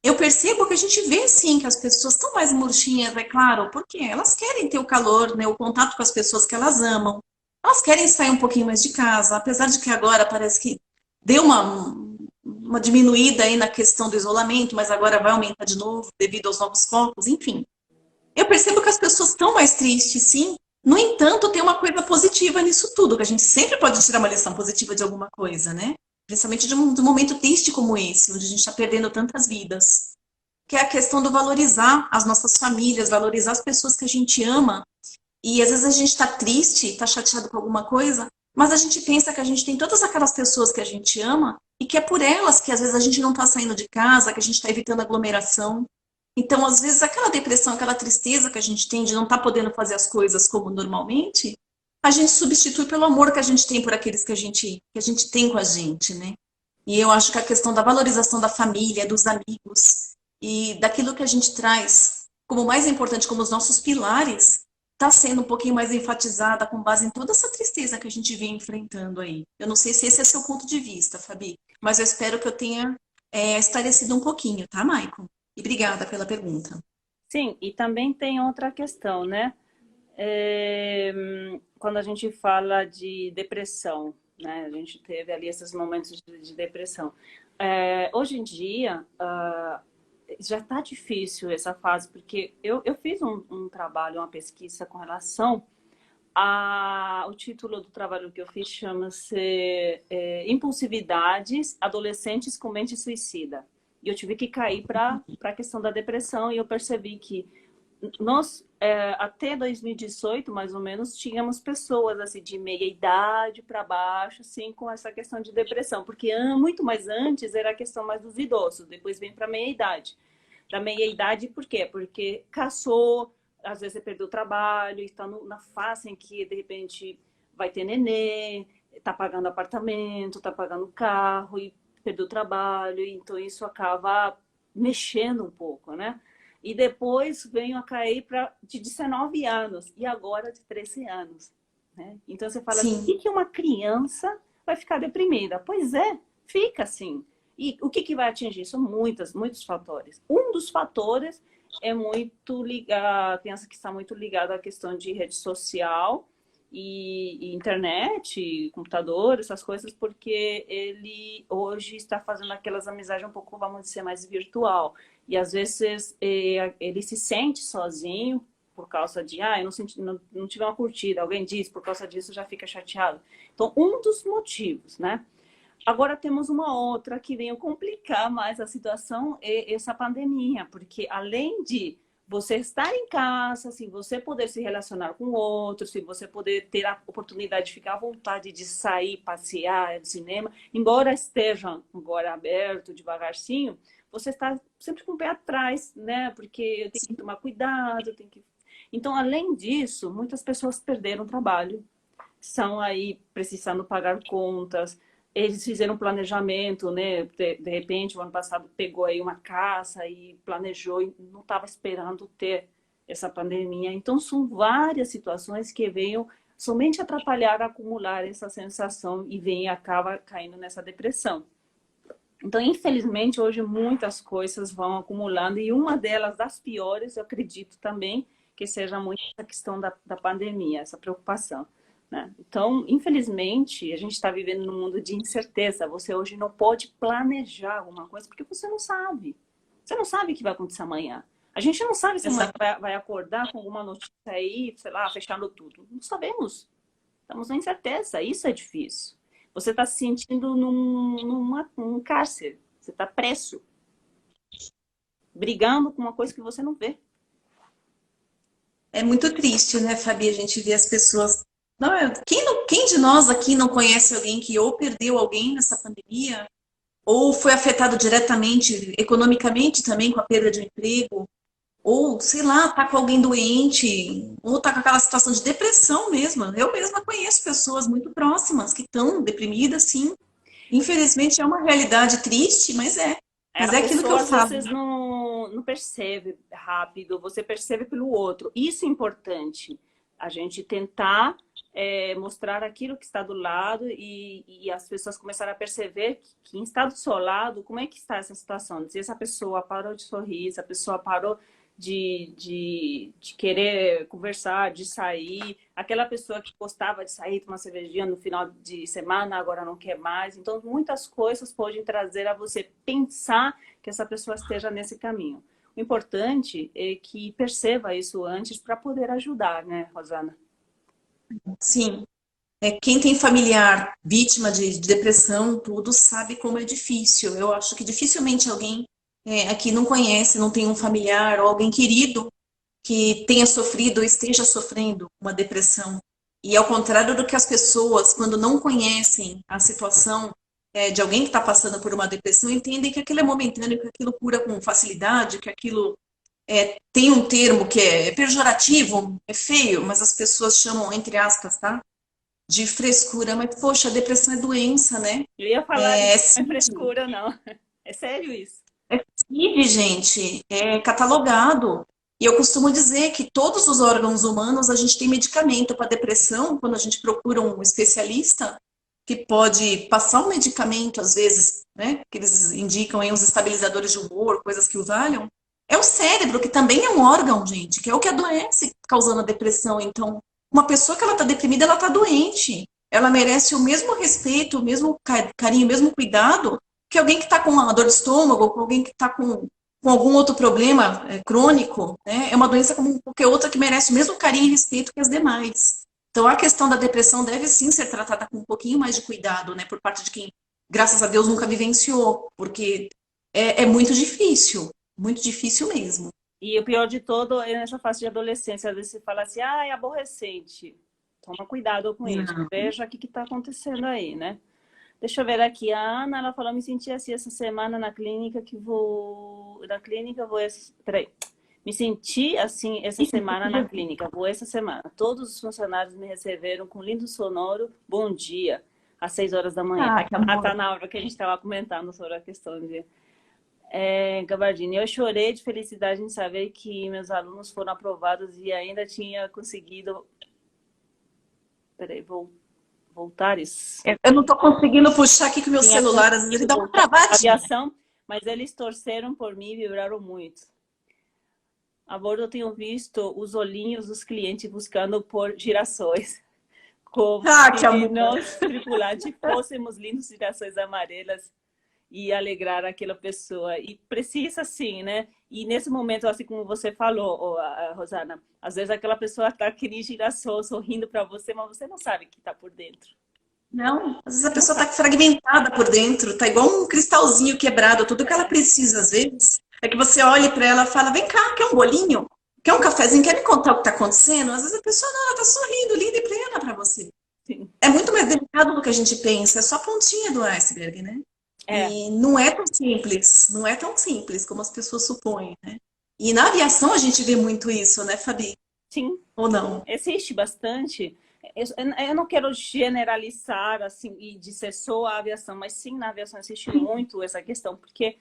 Eu percebo que a gente vê, sim, que as pessoas estão mais murchinhas, é claro, porque elas querem ter o calor, né, o contato com as pessoas que elas amam. Elas querem sair um pouquinho mais de casa, apesar de que agora parece que deu uma diminuída aí na questão do isolamento, mas agora vai aumentar de novo devido aos novos focos, enfim. Eu percebo que as pessoas estão mais tristes, sim. No entanto, tem uma coisa positiva nisso tudo, que a gente sempre pode tirar uma lição positiva de alguma coisa, né? Principalmente de um momento triste como esse, onde a gente está perdendo tantas vidas. Que é a questão do valorizar as nossas famílias, valorizar as pessoas que a gente ama. E às vezes a gente está triste, está chateado com alguma coisa, mas a gente pensa que a gente tem todas aquelas pessoas que a gente ama e que é por elas que às vezes a gente não está saindo de casa, que a gente está evitando aglomeração. Então, às vezes, aquela depressão, aquela tristeza que a gente tem de não estar podendo fazer as coisas como normalmente, a gente substitui pelo amor que a gente tem por aqueles que a gente tem com a gente, né? E eu acho que a questão da valorização da família, dos amigos e daquilo que a gente traz como mais importante, como os nossos pilares, está sendo um pouquinho mais enfatizada com base em toda essa tristeza que a gente vem enfrentando aí. Eu não sei se esse é seu ponto de vista, Fabi, mas eu espero que eu tenha esclarecido um pouquinho, tá, Maicon? E obrigada pela pergunta. Sim, e também tem outra questão, né? Quando a gente fala de depressão, né? A gente teve ali esses momentos de depressão. Hoje em dia, já está difícil essa fase, porque eu fiz um trabalho, uma pesquisa com relação o título do trabalho que eu fiz chama-se Impulsividades Adolescentes com Mente Suicida. E eu tive que cair para a questão da depressão e eu percebi que nós, até 2018, mais ou menos, tínhamos pessoas assim, de meia idade para baixo, assim, com essa questão de depressão. Porque muito mais antes era a questão mais dos idosos, depois vem para a meia idade. Da meia idade, por quê? Porque casou, às vezes você perdeu o trabalho, está na fase em que, de repente, vai ter nenê, está pagando apartamento, está pagando carro e perdeu o trabalho. Então, isso acaba mexendo um pouco, né? E depois venho a cair de 19 anos e agora de 13 anos. Né? Então você fala assim, Sim, por que uma criança vai ficar deprimida? Pois é, fica assim. E o que vai atingir? São muitos fatores. Um dos fatores é muito ligado, a criança que está muito ligada à questão de rede social e internet, computador, essas coisas, porque ele hoje está fazendo aquelas amizades um pouco, vamos dizer, mais virtual. E às vezes ele se sente sozinho por causa de, eu não tive uma curtida, alguém diz, por causa disso já fica chateado. Então, um dos motivos, né? Agora temos uma outra que veio complicar mais a situação, é essa pandemia, porque além de você estar em casa, se você poder se relacionar com outros, se você poder ter a oportunidade de ficar à vontade de sair, passear, no cinema, embora esteja agora aberto devagarzinho, você está sempre com o pé atrás, né? Porque eu tenho que tomar cuidado, Então, além disso, muitas pessoas perderam o trabalho, estão aí precisando pagar contas, eles fizeram um planejamento, né? De repente, o ano passado pegou aí uma casa e planejou e não estava esperando ter essa pandemia. Então, são várias situações que veio somente atrapalhar, acumular essa sensação e vem e acaba caindo nessa depressão. Então, infelizmente, hoje muitas coisas vão acumulando e uma delas, das piores, eu acredito também, que seja muito a questão da pandemia, essa preocupação. né? Então, infelizmente, a gente está vivendo num mundo de incerteza. Você hoje não pode planejar alguma coisa porque você não sabe. Você não sabe o que vai acontecer amanhã. A gente não sabe se amanhã Exato. vai acordar com alguma notícia aí, sei lá, fechando tudo. Não sabemos. Estamos na incerteza. Isso é difícil. Você está se sentindo num cárcere. Você está preso, brigando com uma coisa que você não vê. É muito triste, né, Fabi, a gente vê as pessoas. Não, quem de nós aqui não conhece alguém que ou perdeu alguém nessa pandemia, ou foi afetado diretamente, economicamente também, com a perda de um emprego, ou, sei lá, tá com alguém doente, ou tá com aquela situação de depressão mesmo. Eu mesma conheço pessoas muito próximas que estão deprimidas, sim. Infelizmente é uma realidade triste, mas é. Mas A é aquilo que eu pessoa às falo. vezes não percebe rápido, você percebe pelo outro. Isso é importante, a gente tentar mostrar aquilo que está do lado e as pessoas começarem a perceber que quem está do seu lado, como é que está essa situação. Se essa pessoa parou de sorrir, se a pessoa parou de querer conversar, de sair, aquela pessoa que gostava de sair, tomar cervejinha no final de semana, agora não quer mais. Então, muitas coisas podem trazer a você pensar que essa pessoa esteja nesse caminho. O importante é que perceba isso antes para poder ajudar, né, Rosana? Sim. Quem tem familiar vítima de depressão, tudo, sabe como é difícil. Eu acho que dificilmente alguém aqui não conhece, não tem um familiar ou alguém querido que tenha sofrido ou esteja sofrendo uma depressão. E ao contrário do que as pessoas, quando não conhecem a situação de alguém que está passando por uma depressão, entendem que aquilo é momentâneo, que aquilo cura com facilidade, que aquilo tem um termo que é pejorativo, é feio, mas as pessoas chamam, entre aspas, tá? De frescura. Mas, poxa, a depressão é doença, né? Eu ia falar isso, É não é CID, frescura, não. É sério isso. é CID, gente, é catalogado. E eu costumo dizer que todos os órgãos humanos a gente tem medicamento para depressão, quando a gente procura um especialista que pode passar um medicamento, às vezes, né? Que eles indicam aí uns estabilizadores de humor, coisas que o valham. É o cérebro, que também é um órgão, gente, que é o que adoece causando a depressão. Então, uma pessoa que ela está deprimida, ela está doente. Ela merece o mesmo respeito, o mesmo carinho, o mesmo cuidado que alguém que está com uma dor de estômago, ou com alguém que está com algum outro problema crônico, né? É uma doença como qualquer outra que merece o mesmo carinho e respeito que as demais. Então, a questão da depressão deve sim ser tratada com um pouquinho mais de cuidado, né? Por parte de quem, graças a Deus, nunca vivenciou, porque é muito difícil mesmo. E o pior de todo é nessa fase de adolescência. Às vezes você fala assim, ah, é aborrecente. Toma cuidado com isso. Não. Veja o que está acontecendo aí, né? Deixa eu ver aqui. A Ana, ela falou, me senti assim essa semana na clínica que vou... Na clínica vou... Peraí. Me senti assim essa semana na clínica. Vou essa semana. Todos os funcionários me receberam com lindo sonoro bom dia, às 6 horas da manhã. Ah, que Ah, tá amor. na hora que a gente estava comentando sobre a questão de Gabardini, eu chorei de felicidade em saber que meus alunos foram aprovados e ainda tinha conseguido. Peraí, voltares. Eu não estou conseguindo puxar aqui com o meu Tinha celular, às vezes ele conseguido dá uma voltar à travadinha. aviação, mas eles torceram por mim e vibraram muito. A bordo eu tenho visto os olhinhos dos clientes buscando por girassóis, como Ah, que se amor. nós, tripulantes, fôssemos lindos girassóis amarelas e alegrar aquela pessoa. E precisa sim, né? E nesse momento, assim como você falou, Rosana, às vezes aquela pessoa está aquele girassol sorrindo para você, mas você não sabe o que está por dentro. Não, às vezes a Não pessoa está sabe. fragmentada por dentro, tá igual um cristalzinho quebrado. Tudo que ela É, precisa, às vezes, é que você olhe para ela e fala: vem cá, quer um bolinho? Quer um cafezinho? Quer me contar o que está acontecendo? Às vezes a pessoa não, ela está sorrindo, linda e plena para você. sim. É muito mais delicado do que a gente pensa, é só a pontinha do iceberg, né? É, E não é tão simples, não é tão simples como as pessoas supõem, né? E na aviação a gente vê muito isso, né, Fabi? sim. Ou não? Existe bastante. Eu não quero generalizar assim e dizer só a aviação, mas sim na aviação existe muito essa questão, porque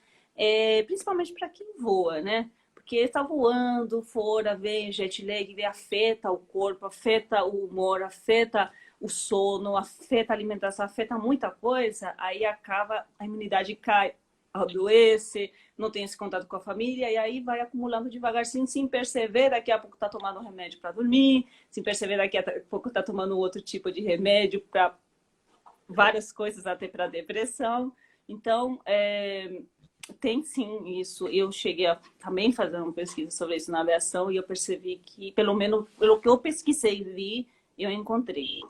principalmente para quem voa, né? Porque está voando fora, vem jet lag, vem, afeta o corpo, afeta o humor, afeta o sono, afeta a alimentação, afeta muita coisa, aí acaba a imunidade cai, adoece, não tem esse contato com a família, e aí vai acumulando devagarzinho, sem perceber, daqui a pouco está tomando remédio para dormir, sem perceber, daqui a pouco está tomando outro tipo de remédio para várias coisas, até para depressão. Então, tem sim isso. Eu cheguei a também fazer uma pesquisa sobre isso na aviação e eu percebi que, pelo menos pelo que eu pesquisei e vi, eu encontrei.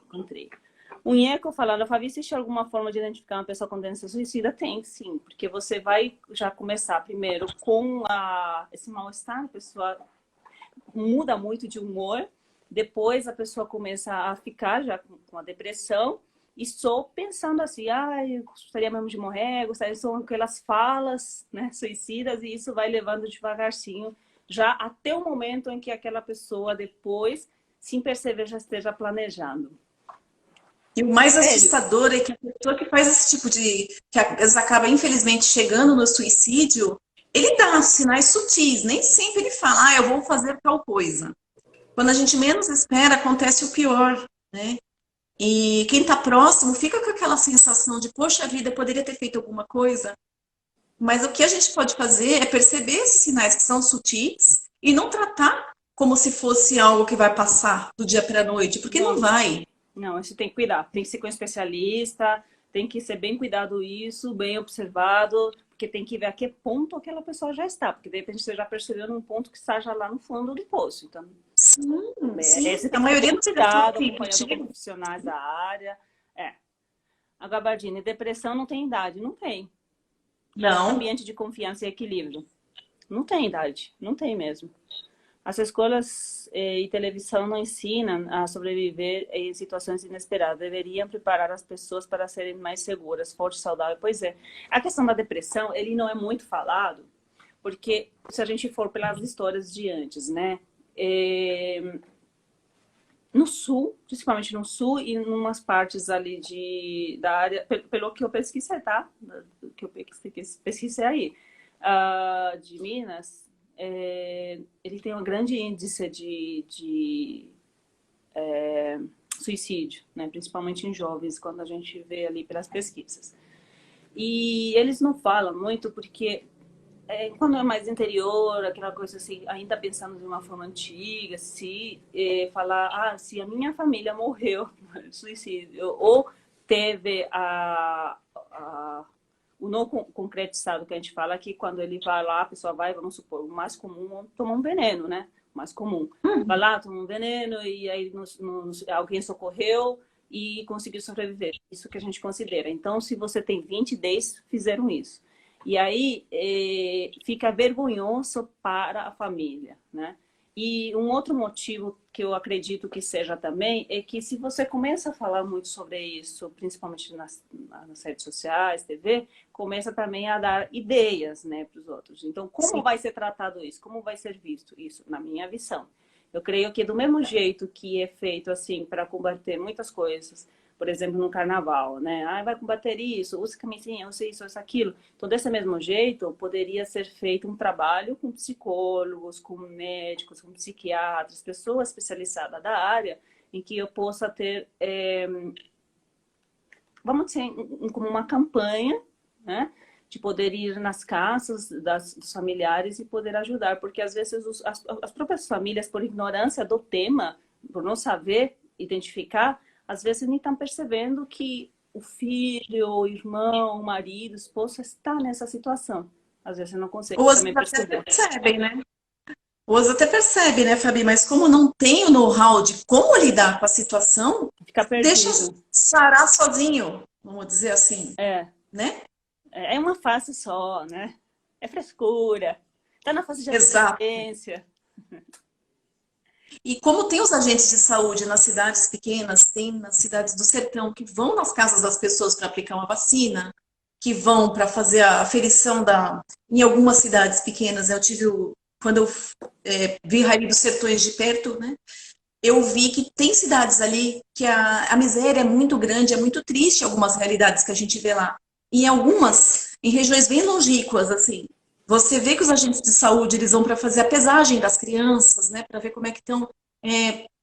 O INECO falando, Fabi, existe alguma forma de identificar uma pessoa com tendência suicida? Tem, sim, porque você vai já começar primeiro com esse mal-estar, a pessoa muda muito de humor, depois a pessoa começa a ficar já com a depressão, e só pensando assim, eu gostaria mesmo de morrer, são aquelas falas, né, suicidas, e isso vai levando devagarzinho, já até o momento em que aquela pessoa depois, sem perceber, já esteja planejando. E o mais assustador é que a pessoa que faz esse tipo que às vezes acaba infelizmente chegando no suicídio, ele dá sinais sutis, nem sempre ele fala, eu vou fazer tal coisa. Quando a gente menos espera, acontece o pior, né? E quem está próximo fica com aquela sensação de, poxa vida, eu poderia ter feito alguma coisa. Mas o que a gente pode fazer é perceber esses sinais que são sutis e não tratar como se fosse algo que vai passar do dia para a noite, porque não vai. Não, você tem que cuidar, tem que ser com um especialista, tem que ser bem cuidado isso, bem observado, porque tem que ver a que ponto aquela pessoa já está, porque de repente você já percebeu num ponto que está já lá no fundo do poço. Então, sim, você tem a maioria que dos cuidado, acompanhando com profissionais da área. A Gabardine, depressão não tem idade, não tem. Não. Ambiente de confiança e equilíbrio. Não tem idade, não tem mesmo. As escolas e televisão não ensinam a sobreviver em situações inesperadas. Deveriam preparar as pessoas para serem mais seguras, fortes, saudáveis. Pois é. A questão da depressão, ele não é muito falado, porque se a gente for pelas histórias de antes, né? No sul, principalmente no sul e em umas partes ali da área, pelo que eu pesquisei, tá? Que eu pesquisei aí, de Minas, ele tem um grande índice de suicídio, né? Principalmente em jovens, quando a gente vê ali pelas pesquisas. E eles não falam muito porque quando é mais interior, aquela coisa assim, ainda pensando de uma forma antiga, se falar, se a minha família morreu de suicídio ou teve o não concretizado que a gente fala que quando ele vai lá, a pessoa vai, vamos supor, o mais comum é tomar um veneno, né? O mais comum. Vai lá, toma um veneno e aí alguém socorreu e conseguiu sobreviver. Isso que a gente considera. Então, se você tem 20, 10 fizeram isso. E aí fica vergonhoso para a família, né? E um outro motivo que eu acredito que seja também é que se você começa a falar muito sobre isso, principalmente nas redes sociais, TV, começa também a dar ideias, né, para os outros. Então, como vai ser tratado isso? Como vai ser visto isso? Na minha visão. Eu creio que do mesmo jeito que é feito assim para combater muitas coisas, por exemplo, no carnaval, né? Vai combater isso, usa camisinha, usa isso, usa aquilo. Então, desse mesmo jeito, poderia ser feito um trabalho com psicólogos, com médicos, com psiquiatras, pessoas especializadas da área, em que eu possa ter, vamos dizer, como uma campanha, né? De poder ir nas casas dos familiares e poder ajudar, porque às vezes as próprias famílias, por ignorância do tema, por não saber identificar, às vezes nem estão percebendo que o filho, o irmão, o marido, a esposa está nessa situação. Às vezes não consegue também perceber. Percebem, né? Ou até percebe, né, Fabi? Mas como não tem o know-how de como lidar com a situação, fica perdido. Deixa sarar sozinho, vamos dizer assim. Né? É uma fase só, né? É frescura. Está na fase de adolescência. E como tem os agentes de saúde nas cidades pequenas, tem nas cidades do sertão, que vão nas casas das pessoas para aplicar uma vacina, que vão para fazer a aferição em algumas cidades pequenas. Quando eu vi Rainha dos Sertões de perto, né? Eu vi que tem cidades ali que a miséria é muito grande, é muito triste algumas realidades que a gente vê lá. E em algumas, em regiões bem longínquas, assim, você vê que os agentes de saúde eles vão para fazer a pesagem das crianças, né, para ver como é que estão.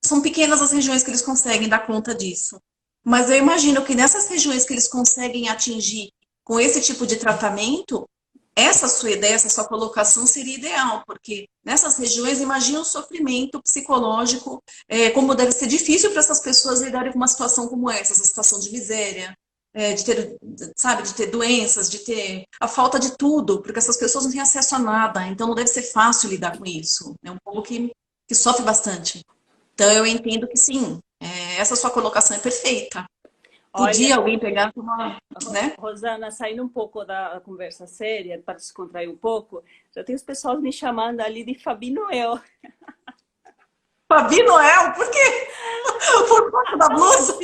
São pequenas as regiões que eles conseguem dar conta disso. Mas eu imagino que nessas regiões que eles conseguem atingir com esse tipo de tratamento, essa sua ideia, essa sua colocação seria ideal, porque nessas regiões, imagina o sofrimento psicológico, como deve ser difícil para essas pessoas lidarem com uma situação como essa situação de miséria, de ter, sabe, de ter doenças, de ter a falta de tudo, porque essas pessoas não têm acesso a nada, então não deve ser fácil lidar com isso. É um povo que sofre bastante. Então eu entendo que sim, essa sua colocação é perfeita. Podia Olha, alguém pegar uma, né? Rosana, saindo um pouco da conversa séria, para descontrair um pouco, já tem os pessoal me chamando ali de Fabi Noel. Fabi Noel, por quê? Por conta da blusa?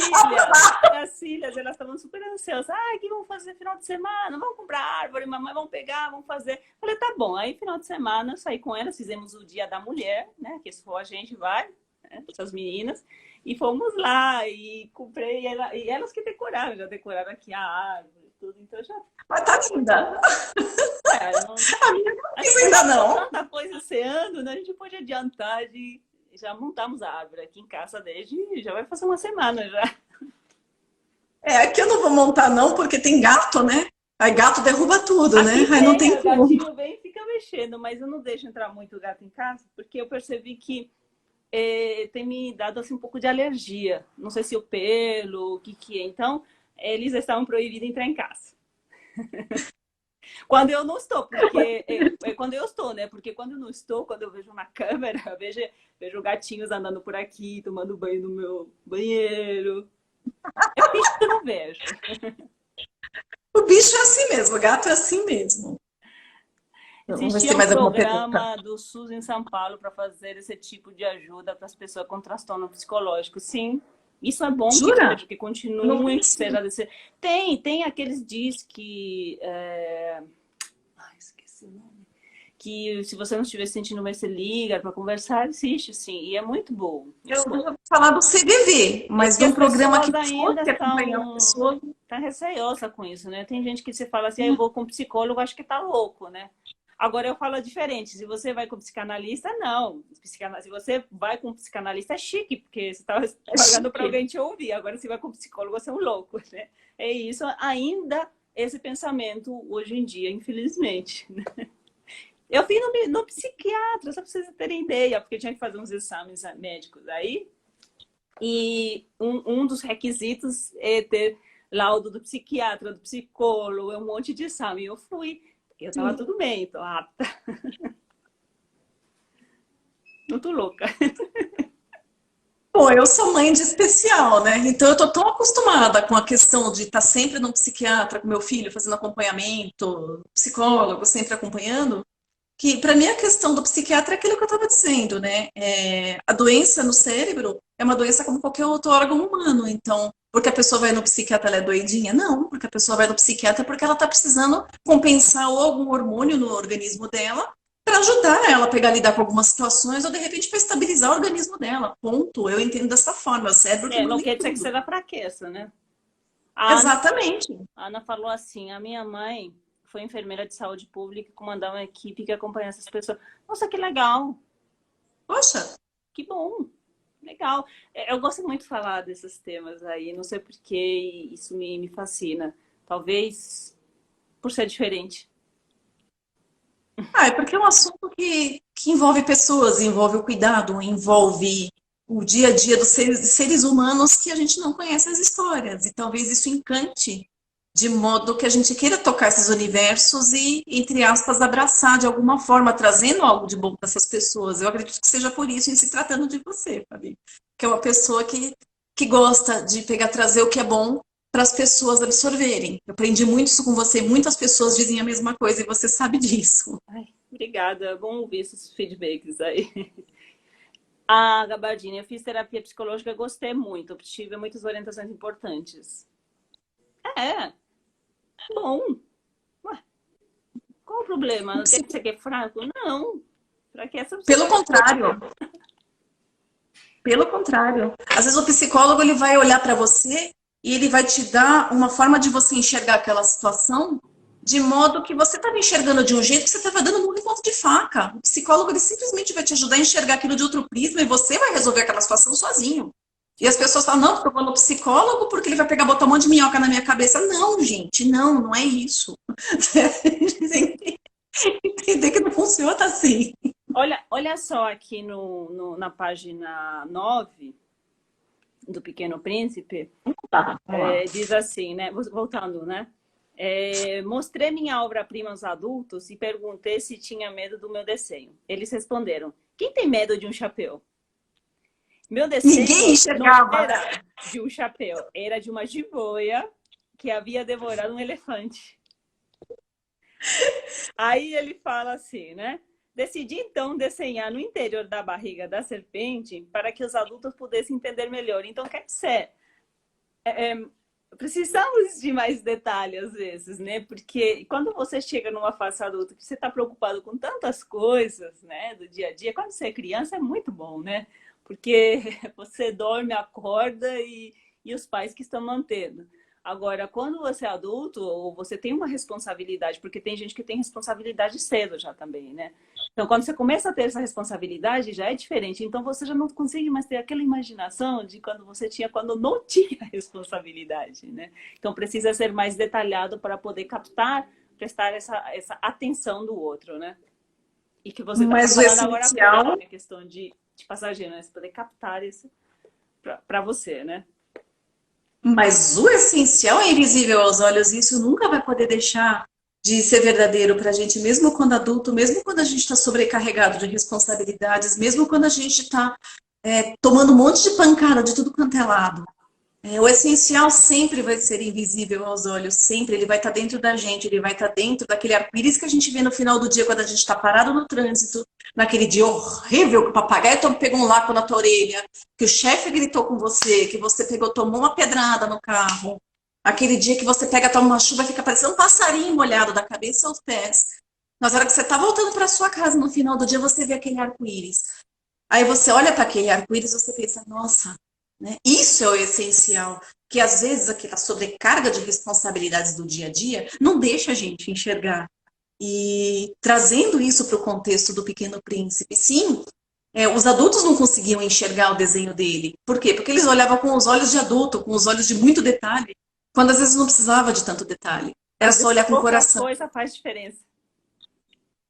As filhas, elas estavam super ansiosas. Ah, o que vamos fazer final de semana? Vamos comprar árvore, mamãe, vamos pegar, vamos fazer. Falei, tá bom. Aí, final de semana, eu saí com elas, fizemos o Dia da Mulher, né? Que se for a gente vai, né? Essas meninas. E fomos lá e comprei. E elas que decoraram, já decoraram aqui a árvore e tudo. Então já. Mas tá linda. Não, A minha não quis ainda não. Tanta coisa ceando, né? A gente pode adiantar de. Já montamos a árvore aqui em casa desde. Já vai fazer uma semana já. Aqui eu não vou montar não, porque tem gato, né? Aí gato derruba tudo, aqui né? Tem, Aí não tem o gatinho vem e fica mexendo, mas eu não deixo entrar muito gato em casa, porque eu percebi que tem me dado assim, um pouco de alergia. Não sei se o pelo, o que é. Então, eles estavam proibidos de entrar em casa. Quando eu não estou, porque quando eu estou, né? Porque quando eu não estou, quando eu vejo na câmera, eu vejo gatinhos andando por aqui, tomando banho no meu banheiro. É bicho que eu não vejo. O bicho é assim mesmo, o gato é assim mesmo. Existia um programa do SUS em São Paulo para fazer esse tipo de ajuda para as pessoas com transtorno psicológico. Sim, isso é bom. Jura? Que continuem a descer. Tem aqueles diz que... esqueci o nome. Que se você não estiver se sentindo bem, você liga para conversar, existe sim, e é muito bom. Eu vou falar do CVV, mas de um programa que ainda fosse acompanhar a pessoa. Tá receosa com isso, né? Tem gente que se fala assim, eu vou com psicólogo, acho que tá louco, né? Agora eu falo diferente, se você vai com psicanalista, não. Se você vai com psicanalista, é chique, porque você tá pagando para alguém te ouvir. Agora, se vai com psicólogo, você é um louco, né? É isso, ainda esse pensamento hoje em dia, infelizmente. Eu fui no psiquiatra, só para vocês terem ideia, porque eu tinha que fazer uns exames médicos aí. E um dos requisitos é ter laudo do psiquiatra, do psicólogo, um monte de exame. Eu fui, eu estava tudo bem, tô apta. Não tô louca. Pô, eu sou mãe de especial, né? Então eu tô tão acostumada com a questão de estar sempre no psiquiatra com meu filho, fazendo acompanhamento, psicólogo, sempre acompanhando, que para mim a questão do psiquiatra é aquilo que eu estava dizendo, né? A doença no cérebro é uma doença como qualquer outro órgão humano. Então, porque a pessoa vai no psiquiatra, ela é doidinha? Não, porque a pessoa vai no psiquiatra porque ela está precisando compensar ou algum hormônio no organismo dela para ajudar ela a pegar lidar com algumas situações ou de repente para estabilizar o organismo dela. Ponto. Eu entendo dessa forma. O cérebro que não quer dizer que seja fraqueza, né? Exatamente. A Ana falou assim, a minha mãe foi enfermeira de saúde pública e comandava uma equipe que acompanha essas pessoas. Nossa, que legal! Poxa! Que bom! Legal! Eu gosto muito de falar desses temas aí, não sei porque isso me fascina. Talvez por ser diferente. É porque é um assunto que envolve pessoas, envolve o cuidado, envolve o dia a dia dos seres humanos que a gente não conhece as histórias. E talvez isso encante de modo que a gente queira tocar esses universos e, entre aspas, abraçar de alguma forma, trazendo algo de bom para essas pessoas. Eu acredito que seja por isso, em se tratando de você, Fabi. Que é uma pessoa que gosta de trazer o que é bom para as pessoas absorverem. Eu aprendi muito isso com você, muitas pessoas dizem a mesma coisa e você sabe disso. Ai, obrigada, é bom ouvir esses feedbacks aí. Ah, Gabardini, eu fiz terapia psicológica, gostei muito, tive muitas orientações importantes. Bom. Ué, qual o problema? Não quer dizer que é fraco? Não. Pra que essa Pelo contrário. Pelo contrário. Às vezes o psicólogo ele vai olhar para você e ele vai te dar uma forma de você enxergar aquela situação de modo que você estava enxergando de um jeito que você estava dando muito ponto de faca. O psicólogo ele simplesmente vai te ajudar a enxergar aquilo de outro prisma e você vai resolver aquela situação sozinho. E as pessoas falam, não, porque eu vou no psicólogo porque ele vai botar um monte de minhoca na minha cabeça. Não, gente, não é isso. funciona assim. Olha só aqui na página 9 do Pequeno Príncipe, Tá, vamos lá. diz assim, né? Voltando, né? Mostrei minha obra-prima aos adultos e perguntei se tinha medo do meu desenho. Eles responderam, quem tem medo de um chapéu? Meu desenho Ninguém não enxergava. era de um chapéu, era de uma jiboia que havia devorado um elefante. Aí ele fala assim, né? Decidi então desenhar no interior da barriga da serpente para que os adultos pudessem entender melhor. Então, quer dizer, precisamos de mais detalhes às vezes, né? Porque quando você chega numa fase adulta, que você está preocupado com tantas coisas, né? Do dia a dia, quando você é criança é muito bom, né? Porque você dorme, acorda e os pais que estão mantendo. Agora, quando você é adulto, ou você tem uma responsabilidade, porque tem gente que tem responsabilidade cedo já também, né? Então, quando você começa a ter essa responsabilidade, já é diferente. Então, você já não consegue mais ter aquela imaginação de quando você tinha, quando não tinha responsabilidade, né? Então, precisa ser mais detalhado para poder captar, prestar essa atenção do outro, né? E que você estava Mas o falando agora há pouco, essencial, né? A questão de passageiro, né? Você poder captar isso para você, né? mas o essencial é invisível aos olhos, e isso nunca vai poder deixar de ser verdadeiro para a gente, mesmo quando adulto, mesmo quando a gente está sobrecarregado de responsabilidades, mesmo quando a gente está tomando um monte de pancada de tudo quanto é lado. O essencial sempre vai ser invisível aos olhos, sempre. Ele vai estar dentro da gente, ele vai estar dentro daquele arco-íris que a gente vê no final do dia quando a gente está parado no trânsito, naquele dia horrível que o papagaio pegou um laco na tua orelha, que o chefe gritou com você, que você tomou uma pedrada no carro, aquele dia que você toma uma chuva e fica parecendo um passarinho molhado da cabeça aos pés. Mas na hora que você está voltando para sua casa no final do dia, você vê aquele arco-íris. Aí você olha para aquele arco-íris e você pensa, nossa, né? Isso é o essencial, que às vezes aquela sobrecarga de responsabilidades do dia a dia não deixa a gente enxergar. E trazendo isso para o contexto do Pequeno Príncipe, sim, os adultos não conseguiam enxergar o desenho dele. Por quê? Porque eles olhavam com os olhos de adulto, com os olhos de muito detalhe, quando às vezes não precisava de tanto detalhe. Era Às só vezes, olhar com o pouca coração. coisa faz diferença.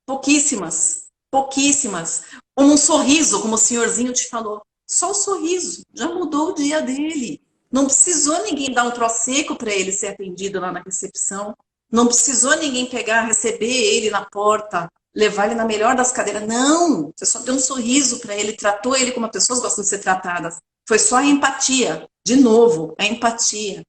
Pouquíssimas, pouquíssimas. Como um sorriso, como o senhorzinho te falou. Só o sorriso já mudou o dia dele. Não precisou ninguém dar um prosecco para ele ser atendido lá na recepção. Não precisou ninguém pegar, receber ele na porta, levar ele na melhor das cadeiras. Não! Você só deu um sorriso para ele, tratou ele como as pessoas gostam de ser tratadas. Foi só a empatia. De novo, a empatia.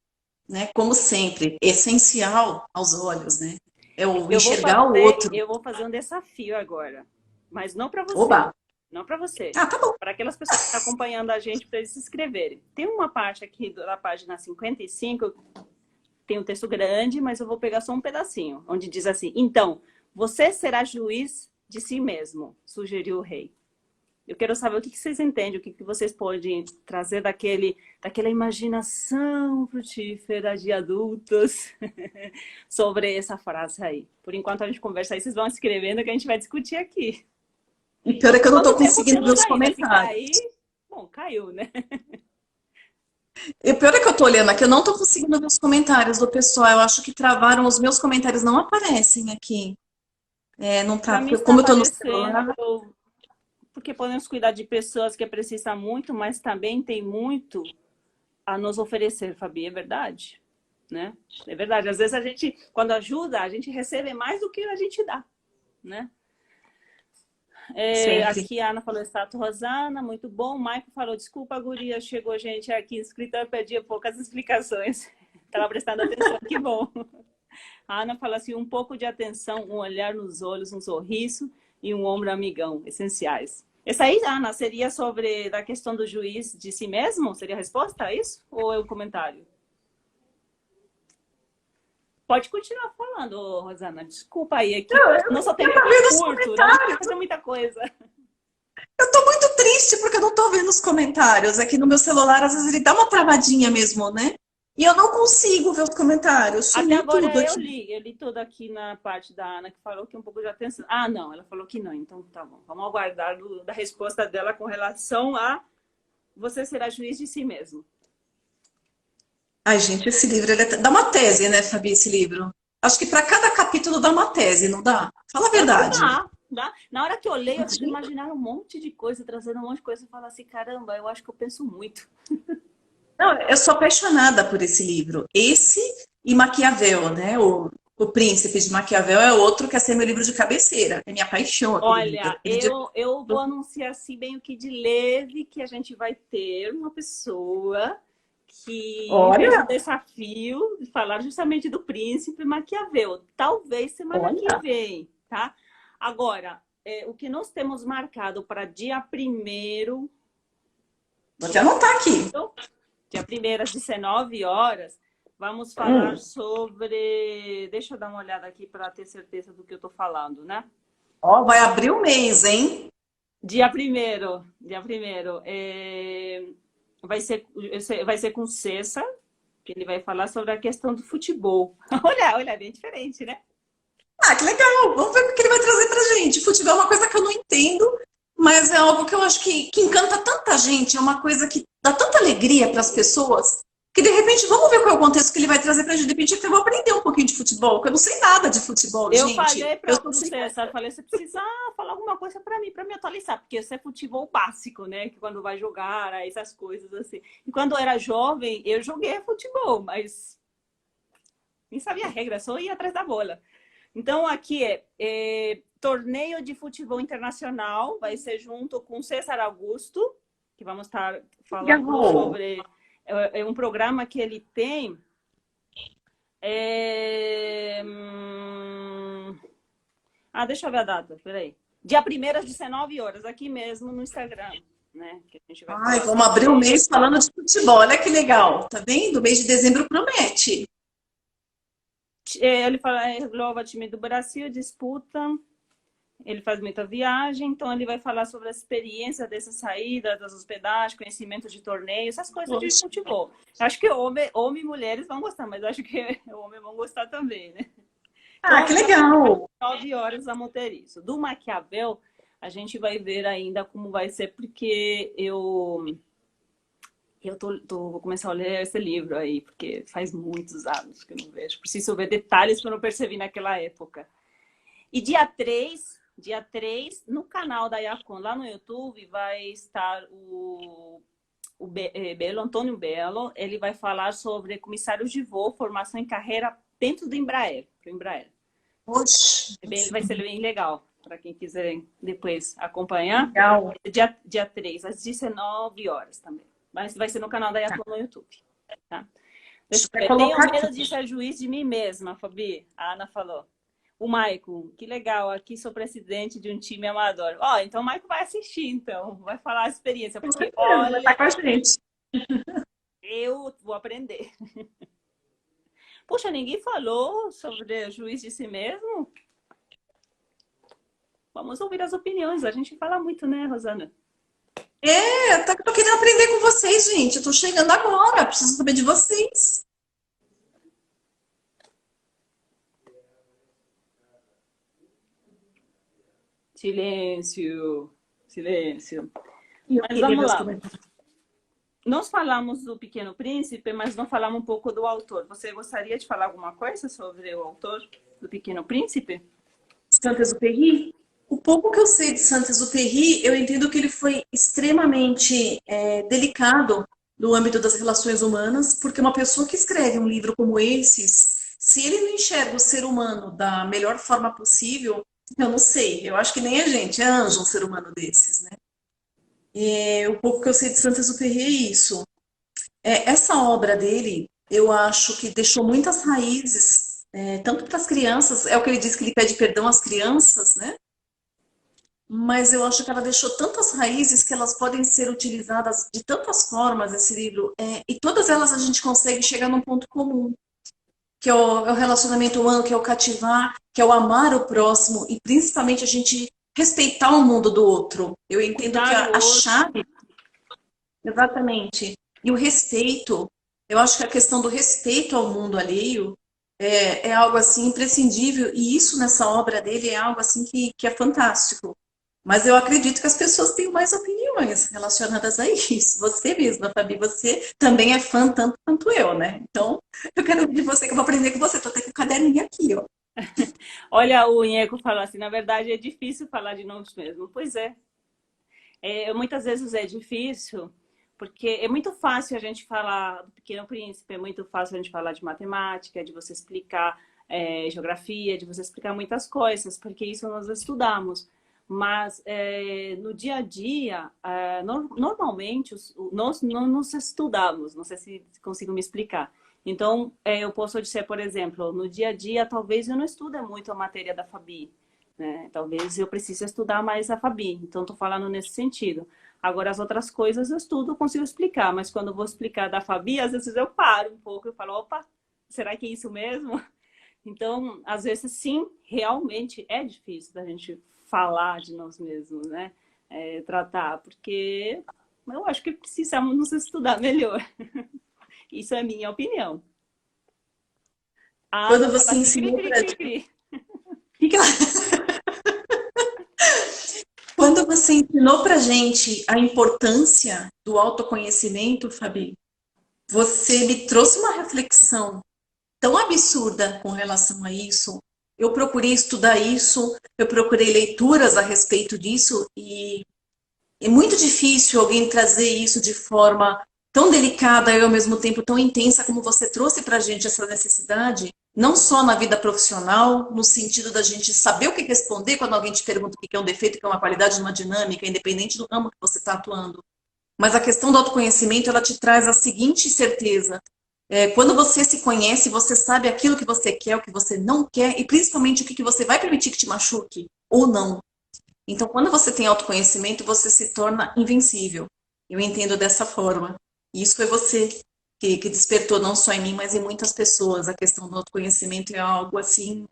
Né? Como sempre, essencial aos olhos, né? É o enxergar o outro. Eu vou fazer um desafio agora, mas não para você. Oba! Não para você. Ah, tá bom. Para aquelas pessoas que estão acompanhando a gente, para eles se inscreverem. Tem uma parte aqui da página 55, tem um texto grande, mas eu vou pegar só um pedacinho, onde diz assim, então, você será juiz de si mesmo, sugeriu o rei. Eu quero saber o que vocês entendem, o que vocês podem trazer daquela imaginação frutífera de adultos sobre essa frase aí. Por enquanto a gente conversa aí, vocês vão escrevendo que a gente vai discutir aqui. E pior é que eu não estou Quanto tempo conseguindo ver os temos ainda? Se comentários. cair, bom, caiu, né? E pior é que eu estou olhando aqui, eu não estou conseguindo ver os comentários do pessoal. Eu acho que travaram, os meus comentários não aparecem aqui. Não Para tá, mim está como eu estou no celular. aparecendo, porque podemos cuidar de pessoas que precisam muito, mas também tem muito a nos oferecer, Fabi, é verdade? Né? É verdade, às vezes a gente, quando ajuda, a gente recebe mais do que a gente dá, né? Aqui a Ana falou, Exato, Rosana, muito bom. O Maico falou, desculpa, guria, chegou gente aqui, o escritor pedia poucas explicações. Estava prestando atenção, que bom. A Ana fala assim, um pouco de atenção, um olhar nos olhos, um sorriso e um ombro amigão, essenciais. Essa aí, Ana, seria sobre a questão do juiz de si mesmo? Seria a resposta a isso? Ou é um comentário? Pode continuar falando, Rosana. Desculpa aí. Aqui, nosso tempo é curto, não dá fazer muita coisa. Eu estou muito triste porque eu não estou vendo os comentários. Aqui no meu celular, às vezes ele dá uma travadinha mesmo, né? E eu não consigo ver os comentários. Até agora tudo eu li tudo aqui na parte da Ana, que falou que um pouco de atenção. Ah, não, ela falou que não. Então tá bom. Vamos aguardar da resposta dela com relação a você será juiz de si mesmo. Ai, gente, esse livro dá uma tese, né, Fabi, esse livro? Acho que para cada capítulo dá uma tese, não dá? Fala a verdade. Na hora que eu leio, eu fico imaginando um monte de coisa, trazendo um monte de coisa, e falo assim, caramba, eu acho que eu penso muito. Não, eu sou apaixonada por esse livro. Esse e Maquiavel, né? O Príncipe de Maquiavel é outro que é ser meu livro de cabeceira. É minha paixão aquele livro. Olha, eu vou anunciar assim, bem que de leve, que a gente vai ter uma pessoa que fez o Olha, desafio de falar justamente do Príncipe Maquiavel. Talvez semana que olha. vem, tá? Agora, o que nós temos marcado para dia 1º, Vou até anotar aqui. dia 1º às 19 horas, vamos falar Hum. sobre... Deixa eu dar uma olhada aqui para ter certeza do que eu estou falando, né? Ó, vai abrir o mês, hein? Dia 1º, vai ser com o César, que ele vai falar sobre a questão do futebol. Olha, bem diferente, né? Ah, que legal! Vamos ver o que ele vai trazer pra gente. Futebol é uma coisa que eu não entendo, mas é algo que eu acho que encanta tanta gente, é uma coisa que dá tanta alegria para as pessoas, que de repente vamos ver qual é o contexto que ele vai trazer pra gente. De repente eu vou aprender um pouquinho de futebol, porque eu não sei nada de futebol, Eu gente. falei Eu para sou o César, falei, você precisa falar alguma coisa para me atualizar, porque isso é futebol básico, né? Que quando vai jogar, essas coisas assim. E quando eu era jovem, eu joguei futebol, mas nem sabia a regra, só ia atrás da bola. Então, aqui torneio de futebol internacional, vai ser junto com César Augusto, que vamos estar falando legal. sobre um programa que ele tem. Deixa eu ver a data, peraí. Dia 1º às 19 horas, aqui mesmo no Instagram, né? Que a gente vai Ai, falar vamos abrir o sobre... mês falando de futebol. Olha que legal. Tá vendo? O mês de dezembro promete. Ele fala, engloba time do Brasil, disputa, ele faz muita viagem, então ele vai falar sobre a experiência dessa saída, das hospedagens, conhecimento de torneios, essas coisas de Poxa. futebol. Acho que homem e mulheres vão gostar, mas acho que homem vão gostar também, né? Ah, Então, que dia 1º, legal. 9 horas, vamos ter isso. Do Maquiavel, a gente vai ver ainda como vai ser, porque vou começar a ler esse livro aí, porque faz muitos anos que eu não vejo. Preciso ver detalhes que eu não percebi naquela época. E dia 3 no canal da Yacon, lá no YouTube, vai estar Belo, Antônio Belo. Ele vai falar sobre comissários de voo, formação em carreira dentro do Embraer, pro Embraer. Poxa. Vai ser bem legal, para quem quiser depois acompanhar. Legal. Dia 3, às 19 horas também. Mas vai ser no canal da Yacon no YouTube. Tá? Deixa eu ver. Tenho medo de ser juiz de mim mesma, Fabi. A Ana falou. O Maicon, que legal, aqui sou presidente de um time amador. Então o Maicon vai assistir, então. Vai falar a experiência, porque Vai estar com a gente. eu vou aprender. Poxa, ninguém falou sobre juiz de si mesmo? Vamos ouvir as opiniões. A gente fala muito, né, Rosana? Tô querendo aprender com vocês, gente. Eu tô chegando agora, preciso saber de vocês. Silêncio, silêncio. Mas vamos lá. Nós falamos do Pequeno Príncipe, mas não falamos um pouco do autor. Você gostaria de falar alguma coisa sobre o autor do Pequeno Príncipe? Saint-Exupéry? O pouco que eu sei de Saint-Exupéry, eu entendo que ele foi extremamente delicado no âmbito das relações humanas, porque uma pessoa que escreve um livro como esses, se ele não enxerga o ser humano da melhor forma possível, eu não sei. Eu acho que nem a gente é anjo um ser humano desses, né? O pouco que eu sei de Saint-Exupéry é isso. Essa obra dele, eu acho que deixou muitas raízes, tanto para as crianças, é o que ele diz que ele pede perdão às crianças, né? Mas eu acho que ela deixou tantas raízes que elas podem ser utilizadas de tantas formas, esse livro, e todas elas a gente consegue chegar num ponto comum, que é o relacionamento humano, que é o cativar, que é o amar o próximo, e principalmente a gente respeitar o mundo do outro. Eu entendo que a chave... Exatamente. E o respeito, eu acho que a questão do respeito ao mundo alheio é algo assim imprescindível, e isso nessa obra dele é algo assim que é fantástico. Mas eu acredito que as pessoas têm mais opiniões relacionadas a isso. Você mesma, Fabi, você também é fã tanto quanto eu, né? Então, eu quero de você que eu vou aprender com você. Tô até com o caderninho aqui, ó. Olha, o Inheco falou assim, na verdade é difícil falar de nós mesmos. Pois é. Muitas vezes é difícil, porque é muito fácil a gente falar do Pequeno Príncipe, é muito fácil a gente falar de matemática, de você explicar geografia, de você explicar muitas coisas, porque isso nós estudamos. Mas no dia a dia, normalmente, nós não nos estudamos, não sei se consigo me explicar. Então, eu posso dizer, por exemplo, no dia a dia, talvez eu não estude muito a matéria da Fabi, né? Talvez eu precise estudar mais a Fabi. Então, estou falando nesse sentido. Agora, as outras coisas eu estudo, eu consigo explicar. Mas quando eu vou explicar da Fabi, às vezes eu paro um pouco e falo, opa, será que é isso mesmo? Então, às vezes, sim, realmente é difícil da gente falar de nós mesmos, né? Tratar, porque eu acho que precisamos nos estudar melhor. Isso é minha opinião. A Quando Ana fala você assim, cri, ensinou cri, para cri, cri. quando você ensinou para gente a importância do autoconhecimento, Fabi, você me trouxe uma reflexão tão absurda com relação a isso. Eu procurei estudar isso, eu procurei leituras a respeito disso e é muito difícil alguém trazer isso de forma tão delicada e ao mesmo tempo tão intensa como você trouxe para a gente essa necessidade, não só na vida profissional, no sentido da gente saber o que responder quando alguém te pergunta o que é um defeito, o que é uma qualidade numa dinâmica, independente do ramo que você está atuando. Mas a questão do autoconhecimento, ela te traz a seguinte certeza. Quando você se conhece, você sabe aquilo que você quer, o que você não quer, e principalmente o que você vai permitir que te machuque ou não. Então, quando você tem autoconhecimento, você se torna invencível. Eu entendo dessa forma. E isso foi você que despertou não só em mim, mas em muitas pessoas. A questão do autoconhecimento é algo assim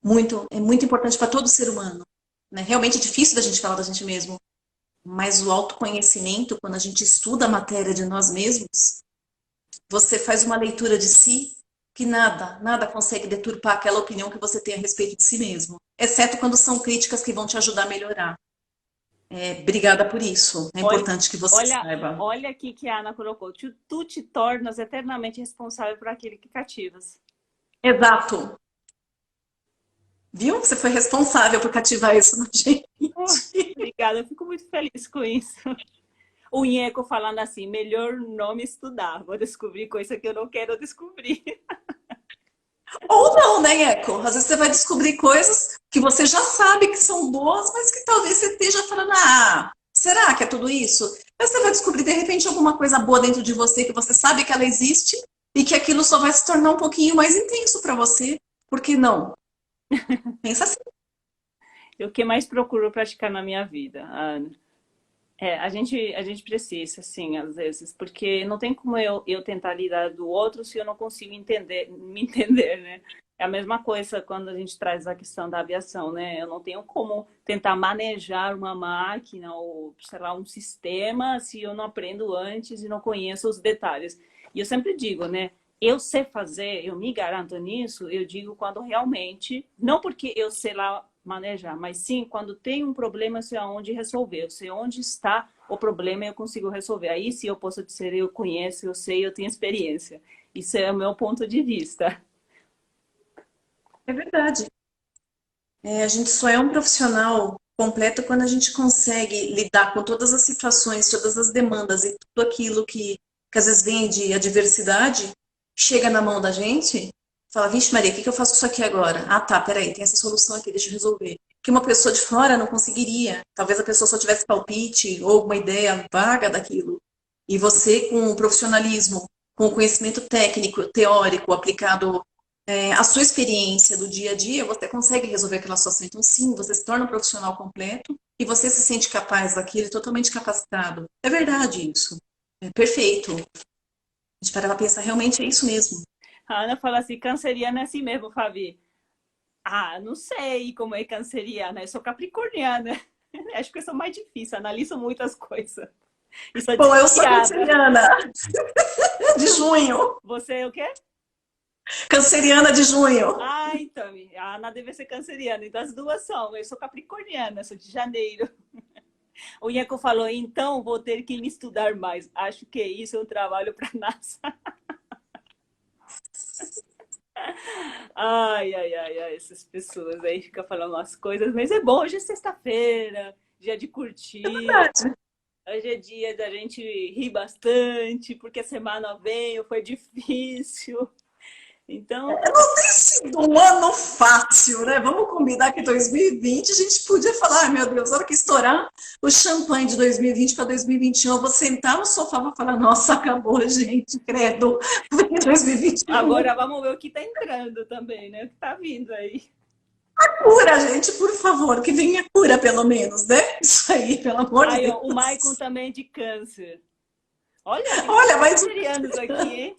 muito importante para todo ser humano. Né? Realmente é difícil da gente falar da gente mesmo, mas o autoconhecimento, quando a gente estuda a matéria de nós mesmos, você faz uma leitura de si que nada consegue deturpar aquela opinião que você tem a respeito de si mesmo, exceto quando são críticas que vão te ajudar a melhorar. Obrigada por isso. É Olha, importante que você olha, saiba. olha aqui que a Ana colocou. Tu te tornas eternamente responsável por aquele que cativas. Exato. Viu? Você foi responsável por cativar isso na gente. Oh, obrigada, eu fico muito feliz com isso. O Inheco falando assim, melhor não me estudar. Vou descobrir coisa que eu não quero descobrir. Ou não, né, Eco? Às vezes você vai descobrir coisas que você já sabe que são boas, mas que talvez você esteja falando, será que é tudo isso? Mas você vai descobrir, de repente, alguma coisa boa dentro de você que você sabe que ela existe e que aquilo só vai se tornar um pouquinho mais intenso para você. Por que não? Pensa assim. É o que mais procuro praticar na minha vida, Ana. A gente precisa, assim, às vezes, porque não tem como eu tentar lidar do outro se eu não consigo entender, me entender, né? É a mesma coisa quando a gente traz a questão da aviação, né? Eu não tenho como tentar manejar uma máquina ou, sei lá, um sistema se eu não aprendo antes e não conheço os detalhes. E eu sempre digo, né? Eu sei fazer, eu me garanto nisso, eu digo quando realmente, não porque eu sei lá manejar, mas sim quando tem um problema, eu sei aonde resolver, eu sei onde está o problema e eu consigo resolver. Aí sim eu posso dizer, eu conheço, eu sei, eu tenho experiência. Isso é o meu ponto de vista. É verdade. A gente só é um profissional completo quando a gente consegue lidar com todas as situações, todas as demandas e tudo aquilo que às vezes vem de adversidade, chega na mão da gente, fala, vixe Maria, o que eu faço com isso aqui agora? Ah, tá, peraí, tem essa solução aqui, deixa eu resolver. Que uma pessoa de fora não conseguiria. Talvez a pessoa só tivesse palpite ou uma ideia vaga daquilo. E você, com o profissionalismo, com o conhecimento técnico, teórico, aplicado a sua experiência do dia a dia, você consegue resolver aquela situação. Então, sim, você se torna um profissional completo e você se sente capaz daquilo, totalmente capacitado. É verdade isso. É perfeito. A gente para pra pensar, realmente é isso mesmo. A Ana fala assim, canceriana é assim mesmo, Fabi. Ah, não sei como é canceriana, eu sou capricorniana. Acho que eu sou mais difícil, analiso muitas coisas. E sou Bom, eu sou desconfiada. canceriana de junho. Você é o quê? Canceriana de junho. Ah, então, a Ana deve ser canceriana. Então, as duas são. Eu sou capricorniana, sou de janeiro. O Iaco falou, então vou ter que me estudar mais. Acho que isso é um trabalho para a NASA. Ai, ai, ai, ai, essas pessoas aí ficam falando umas coisas, mas é bom, hoje é sexta-feira, dia de É curtir, verdade. hoje é dia da gente rir bastante, porque a semana veio, foi difícil. Então, Não tem sido um ano fácil, né? Vamos combinar que 2020 a gente podia falar, ai meu Deus, a hora que estourar o champanhe de 2020 para 2021, eu vou sentar no sofá e vou falar, nossa, acabou, gente, credo, vem 2021. agora vamos ver o que está entrando também, né? O que está vindo aí. Cura, gente, por favor, que venha cura pelo menos, né? Isso aí, pelo amor de Aí, ó, o Maicon Deus. também de câncer. Olha, tem Olha, muitos mas cancerianos aqui, hein?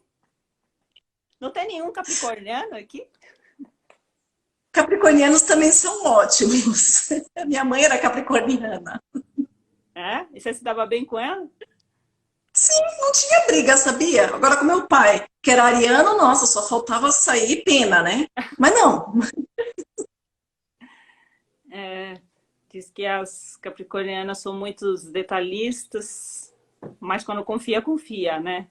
Não tem nenhum capricorniano aqui? capricornianos também são ótimos. Minha mãe era capricorniana. É? E você se dava bem com ela? Sim, não tinha briga, sabia? Agora com meu pai, que era ariano, nossa, só faltava sair pena, né? Mas não, É, diz que as capricornianas são muito detalhistas, mas quando confia, confia, né?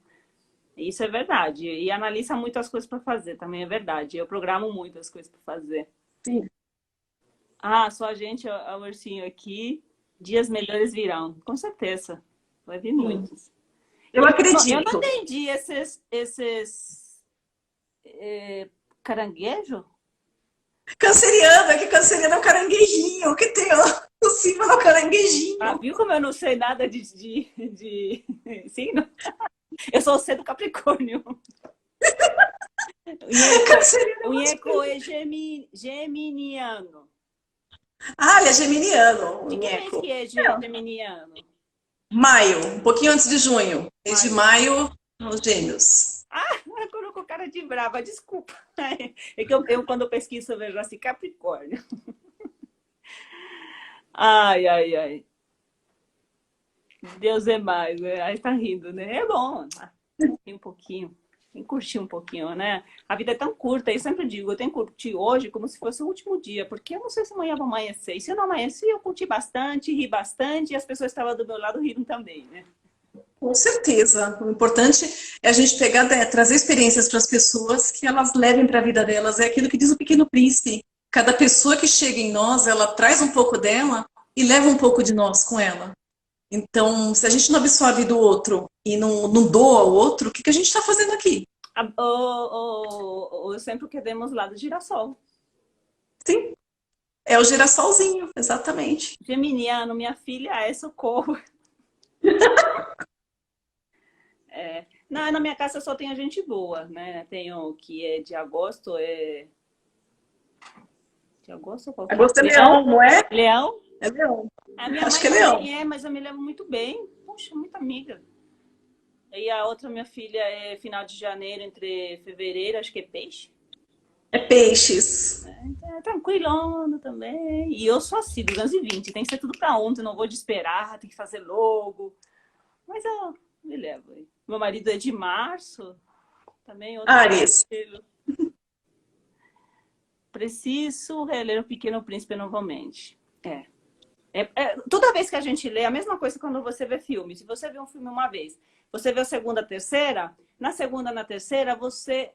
Isso é verdade. E analisa muitas coisas para fazer, também é verdade. Eu programo muitas coisas para fazer. sim. Ah, só a gente, o ursinho aqui, dias melhores virão. Com certeza. Vai vir muitos. Eu Eu não acredito. entendi esses caranguejo? Canceriano, é que canceriano é um caranguejinho, que tem o símbolo é o Ah, caranguejinho. viu como eu não sei nada de signo? Eu sou o C do Capricórnio. Canceriano é O uma Inheco coisa. é geminiano. Ah, ele é geminiano, o De que mês Nheco. que é geminiano? Maio, um pouquinho antes de junho. Mês de Maio. maio, os gêmeos. Ah, colocou cara de brava, desculpa. É que eu quando eu pesquiso, eu vejo assim, Capricórnio. Ai, ai, ai. Deus é mais, né? Aí tá rindo, né? É bom, tem um pouquinho. Tem que curtir um pouquinho, né? A vida é tão curta, eu sempre digo, eu tenho que curtir hoje como se fosse o último dia, porque eu não sei se amanhã vai amanhecer. E se eu não amanhecer, eu curti bastante, ri bastante, e as pessoas que estavam do meu lado riram também, né? Com certeza. O importante é a gente pegar, né, trazer experiências para as pessoas que elas levem para a vida delas. É aquilo que diz o Pequeno Príncipe. Cada pessoa que chega em nós, ela traz um pouco dela e leva um pouco de nós com ela. Então, se a gente não absorve do outro e não doa ao outro, o que a gente está fazendo aqui? Sempre queremos lá do girassol. Sim, é o girassolzinho, exatamente. Geminiano, minha filha é socorro. Não, na minha casa só tem gente boa, né? Tenho o que é de agosto, de agosto qual que é? Agosto é Leão? leão, não é? Leão? É leão. A minha Acho mãe que é leão. também é, mas eu me lembro muito bem. Puxa, muita amiga. E a outra, minha filha, é final de janeiro, entre fevereiro, acho que é peixe. É peixes. Então é tranquilona também. E eu sou assim, 220, tem que ser tudo pra ontem, não vou de esperar, tem que fazer logo. Mas eu me levo aí. Meu marido é de março, também outro. Áries. Preciso reler O Pequeno Príncipe novamente. Toda vez que a gente lê, a mesma coisa quando você vê filme. Se você vê um filme uma vez, você vê a segunda, a terceira, na segunda, na terceira, você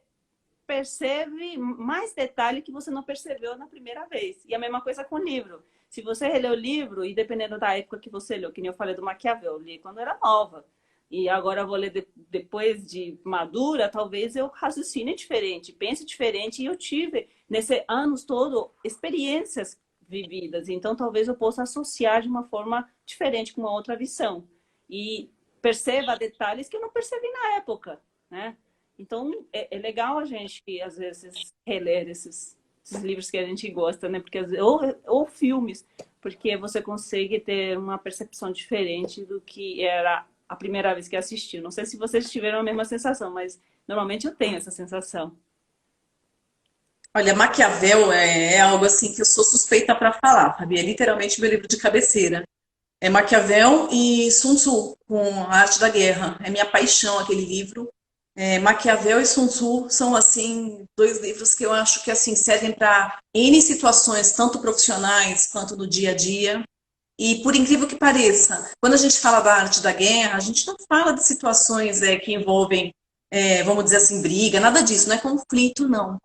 percebe mais detalhe que você não percebeu na primeira vez. E a mesma coisa com o livro. Se você relê o livro, e dependendo da época que você leu, que nem eu falei do Maquiavel, eu li quando eu era nova. E agora eu vou ler depois de madura, talvez eu raciocine diferente, pense diferente. E eu tive, nesses anos todo, experiências vividas. Então, talvez eu possa associar de uma forma diferente, com uma outra visão. E perceba detalhes que eu não percebi na época, né? Então, é legal a gente, às vezes, reler esses livros que a gente gosta, né? Porque, ou filmes, porque você consegue ter uma percepção diferente do que era a primeira vez que assistiu. Não sei se vocês tiveram a mesma sensação, mas normalmente eu tenho essa sensação. Olha, Maquiavel é algo assim que eu sou suspeita para falar, Fabi. É literalmente meu livro de cabeceira. É Maquiavel e Sun Tzu, com a Arte da Guerra. É minha paixão aquele livro. Maquiavel e Sun Tzu são assim dois livros que eu acho que assim servem para N situações, tanto profissionais quanto no dia a dia. E por incrível que pareça, quando a gente fala da arte da guerra, a gente não fala de situações que envolvem, vamos dizer assim, briga, nada disso, não é conflito, não.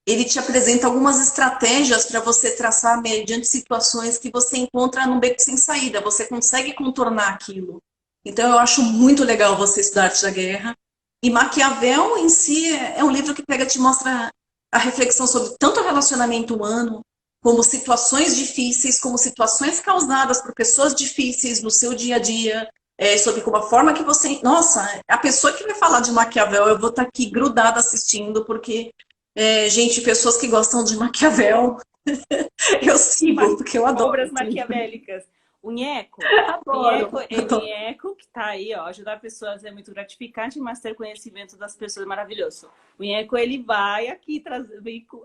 ele te apresenta algumas estratégias para você traçar mediante situações que você encontra num beco sem saída, você consegue contornar aquilo. Então eu acho muito legal você estudar Arte da Guerra. E Maquiavel em si é um livro que pega te mostra a reflexão sobre tanto o relacionamento humano, como situações difíceis, como situações causadas por pessoas difíceis no seu dia a dia, sobre como a forma que você... Nossa, a pessoa que vai falar de Maquiavel, eu vou estar aqui grudada assistindo, porque, gente, pessoas que gostam de Maquiavel, eu sigo, porque eu adoro. Obras maquiavélicas. O Nheco, Adoro. Nheco, que está aí, ó, ajudar pessoas é muito gratificante, mas ter conhecimento das pessoas é maravilhoso. O Nheco, ele vai aqui,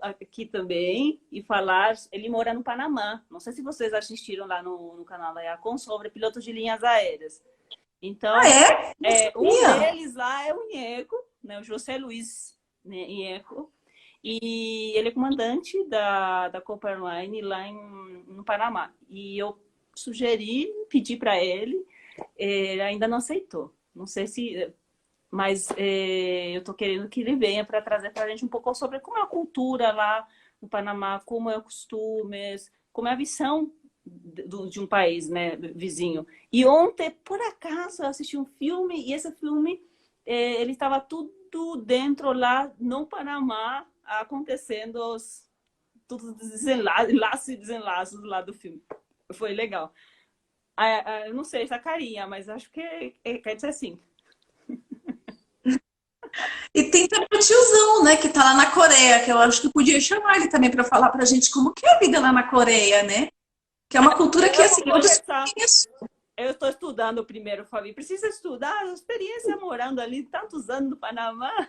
aqui também e falar, ele mora no Panamá. Não sei se vocês assistiram lá no canal da Iacom sobre pilotos de linhas aéreas. Então, um deles lá é o Nheco, né, o José Luiz Nheco, e ele é comandante da Copa Airline lá no Panamá. E eu sugeri, pedi para ele ainda não aceitou. Não sei se... Mas eu estou querendo que ele venha para trazer para a gente um pouco sobre como é a cultura lá no Panamá, como é os costumes, como é a visão de um país, né, vizinho. E ontem, por acaso, eu assisti um filme, e esse filme, ele estava tudo dentro lá no Panamá, acontecendo todos os desenlaços e desenlaços lá do filme. Foi legal. Eu não sei essa carinha, mas acho que quer dizer assim. E tem também o tiozão, né, que tá lá na Coreia, que eu acho que podia chamar ele também para falar pra gente como que é a vida lá na Coreia, né? Que é uma cultura que, assim, eu desconheço. Eu estou estudando primeiro, Fabi. Precisa estudar a experiência morando ali tantos anos no Panamá.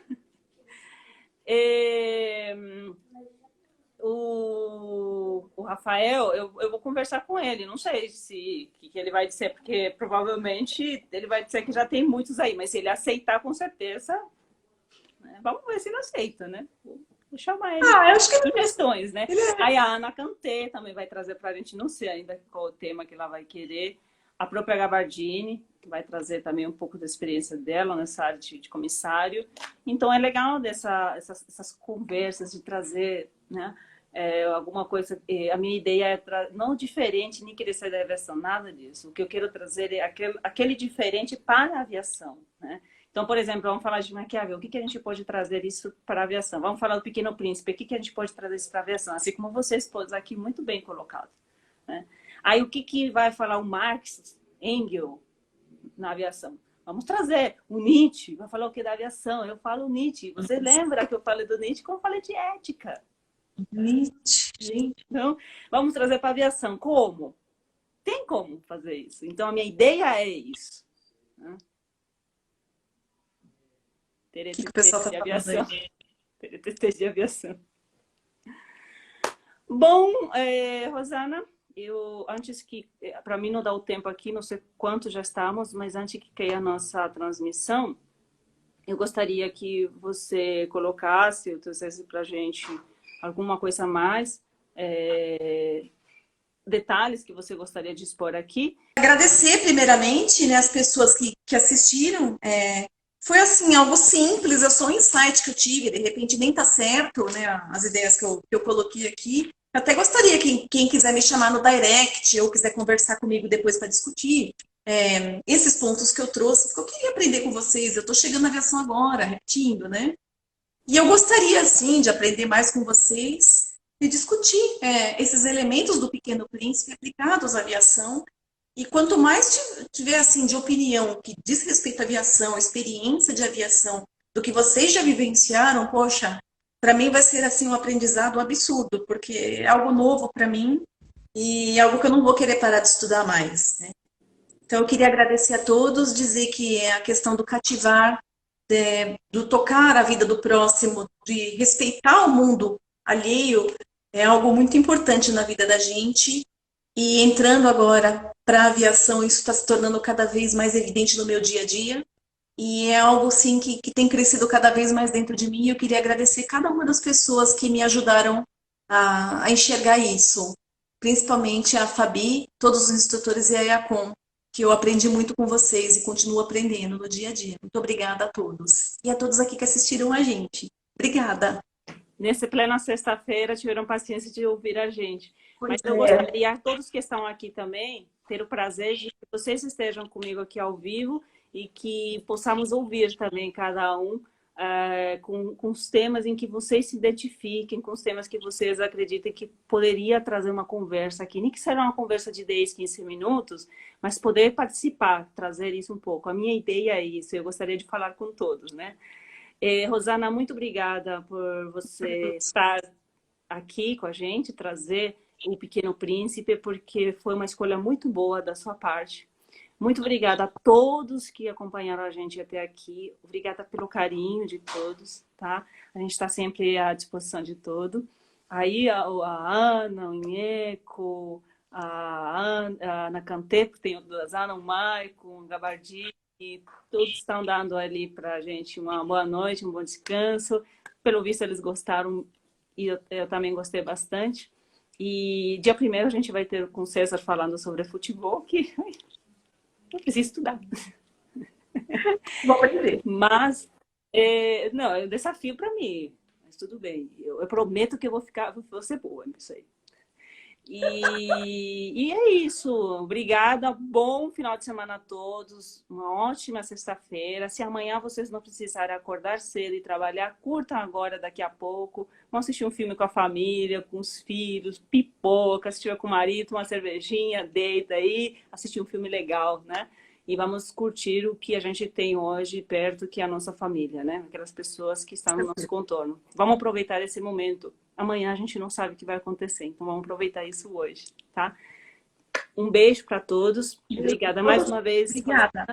O Rafael, eu vou conversar com ele. Não sei que ele vai dizer, porque provavelmente ele vai dizer que já tem muitos aí, mas se ele aceitar, com certeza, né? Vamos ver se ele aceita, né? Vou chamar ele. Eu acho que questões, né? Aí a Ana Kanté também vai trazer para a gente, não sei ainda qual o tema que ela vai querer. A própria Gabardini, que vai trazer também um pouco da experiência dela nessa área de comissário. Então é legal essas conversas de trazer, né? Alguma coisa. A minha ideia é não diferente, nem querer sair da aviação, nada disso. O que eu quero trazer é aquele diferente para a aviação, né? Então, por exemplo, vamos falar de Maquiavel. O que a gente pode trazer isso para a aviação? Vamos falar do Pequeno Príncipe. O que a gente pode trazer isso para a aviação? Assim como vocês pôs aqui, muito bem colocado, né? Aí, o que vai falar o Marx, Engels, na aviação? Vamos trazer o Nietzsche. Vai falar o que da aviação? Eu falo Nietzsche. Você lembra que eu falei do Nietzsche como eu falei de ética? Nietzsche, gente. Então, vamos trazer para a aviação. Como? Tem como fazer isso. Então, a minha ideia é isso, né? O que o pessoal está falando aí? TT de aviação. Bom, Rosana, antes que... Para mim não dá o tempo aqui, não sei quanto já estamos, mas antes que caia a nossa transmissão, eu gostaria que você colocasse, ou trouxesse para a gente alguma coisa a mais, detalhes que você gostaria de expor aqui. Agradecer primeiramente, né, as pessoas que assistiram. Foi assim, algo simples, é só um insight que eu tive, de repente nem tá certo, né, as ideias que eu coloquei aqui. Eu até gostaria que quem quiser me chamar no direct ou quiser conversar comigo depois para discutir esses pontos que eu trouxe, porque eu queria aprender com vocês, eu estou chegando na aviação agora, repetindo, né? E eu gostaria, assim, de aprender mais com vocês e discutir esses elementos do Pequeno Príncipe aplicados à aviação. E quanto mais tiver, assim, de opinião que diz respeito à aviação, experiência de aviação, do que vocês já vivenciaram, poxa, para mim vai ser, assim, um aprendizado absurdo, porque é algo novo para mim e algo que eu não vou querer parar de estudar mais, né? Então, eu queria agradecer a todos, dizer que a questão do cativar, do tocar a vida do próximo, de respeitar o mundo alheio, é algo muito importante na vida da gente. E entrando agora para a aviação, isso está se tornando cada vez mais evidente no meu dia a dia. E é algo, sim, que tem crescido cada vez mais dentro de mim. Eu queria agradecer cada uma das pessoas que me ajudaram a enxergar isso. Principalmente a Fabi, todos os instrutores e a Iacom, que eu aprendi muito com vocês e continuo aprendendo no dia a dia. Muito obrigada a todos. E a todos aqui que assistiram a gente. Obrigada. nessa plena sexta-feira, tiveram paciência de ouvir a gente. Pois Mas eu é. gostaria, todos que estão aqui também, ter o prazer de que vocês estejam comigo aqui ao vivo e que possamos ouvir também cada um com os temas em que vocês se identifiquem, com os temas que vocês acreditem que poderia trazer uma conversa aqui, nem que seja uma conversa de 10, 15 minutos, mas poder participar, trazer isso um pouco. A minha ideia é isso, eu gostaria de falar com todos, né? Rosana, muito obrigada por você estar aqui com a gente, trazer o Pequeno Príncipe, porque foi uma escolha muito boa da sua parte. Muito obrigada a todos que acompanharam a gente até aqui. Obrigada pelo carinho de todos, tá? A gente está sempre à disposição de todo. Aí a Ana, o Inheco, a Ana Canteco, tem duas Ana, o Maicon, o Gabardi, e todos estão dando ali para a gente uma boa noite, um bom descanso. Pelo visto, eles gostaram e eu também gostei bastante. E dia 1º a gente vai ter com o César falando sobre futebol, que eu preciso estudar. Vou aprender. Mas, não, é um desafio para mim. Mas tudo bem. Eu prometo que eu vou ser boa nisso aí. E é isso. Obrigada. Bom final de semana a todos. Uma ótima sexta-feira. Se amanhã vocês não precisarem acordar cedo e trabalhar, curtam agora, daqui a pouco. Vão assistir um filme com a família, com os filhos, pipoca, assistir com o marido, uma cervejinha, deita aí, assistir um filme legal, né? E vamos curtir o que a gente tem hoje perto, que é a nossa família, né? Aquelas pessoas que estão no nosso contorno. Vamos aproveitar esse momento. Amanhã a gente não sabe o que vai acontecer, então vamos aproveitar isso hoje, tá? Um beijo para todos. Obrigada mais uma vez. Obrigada.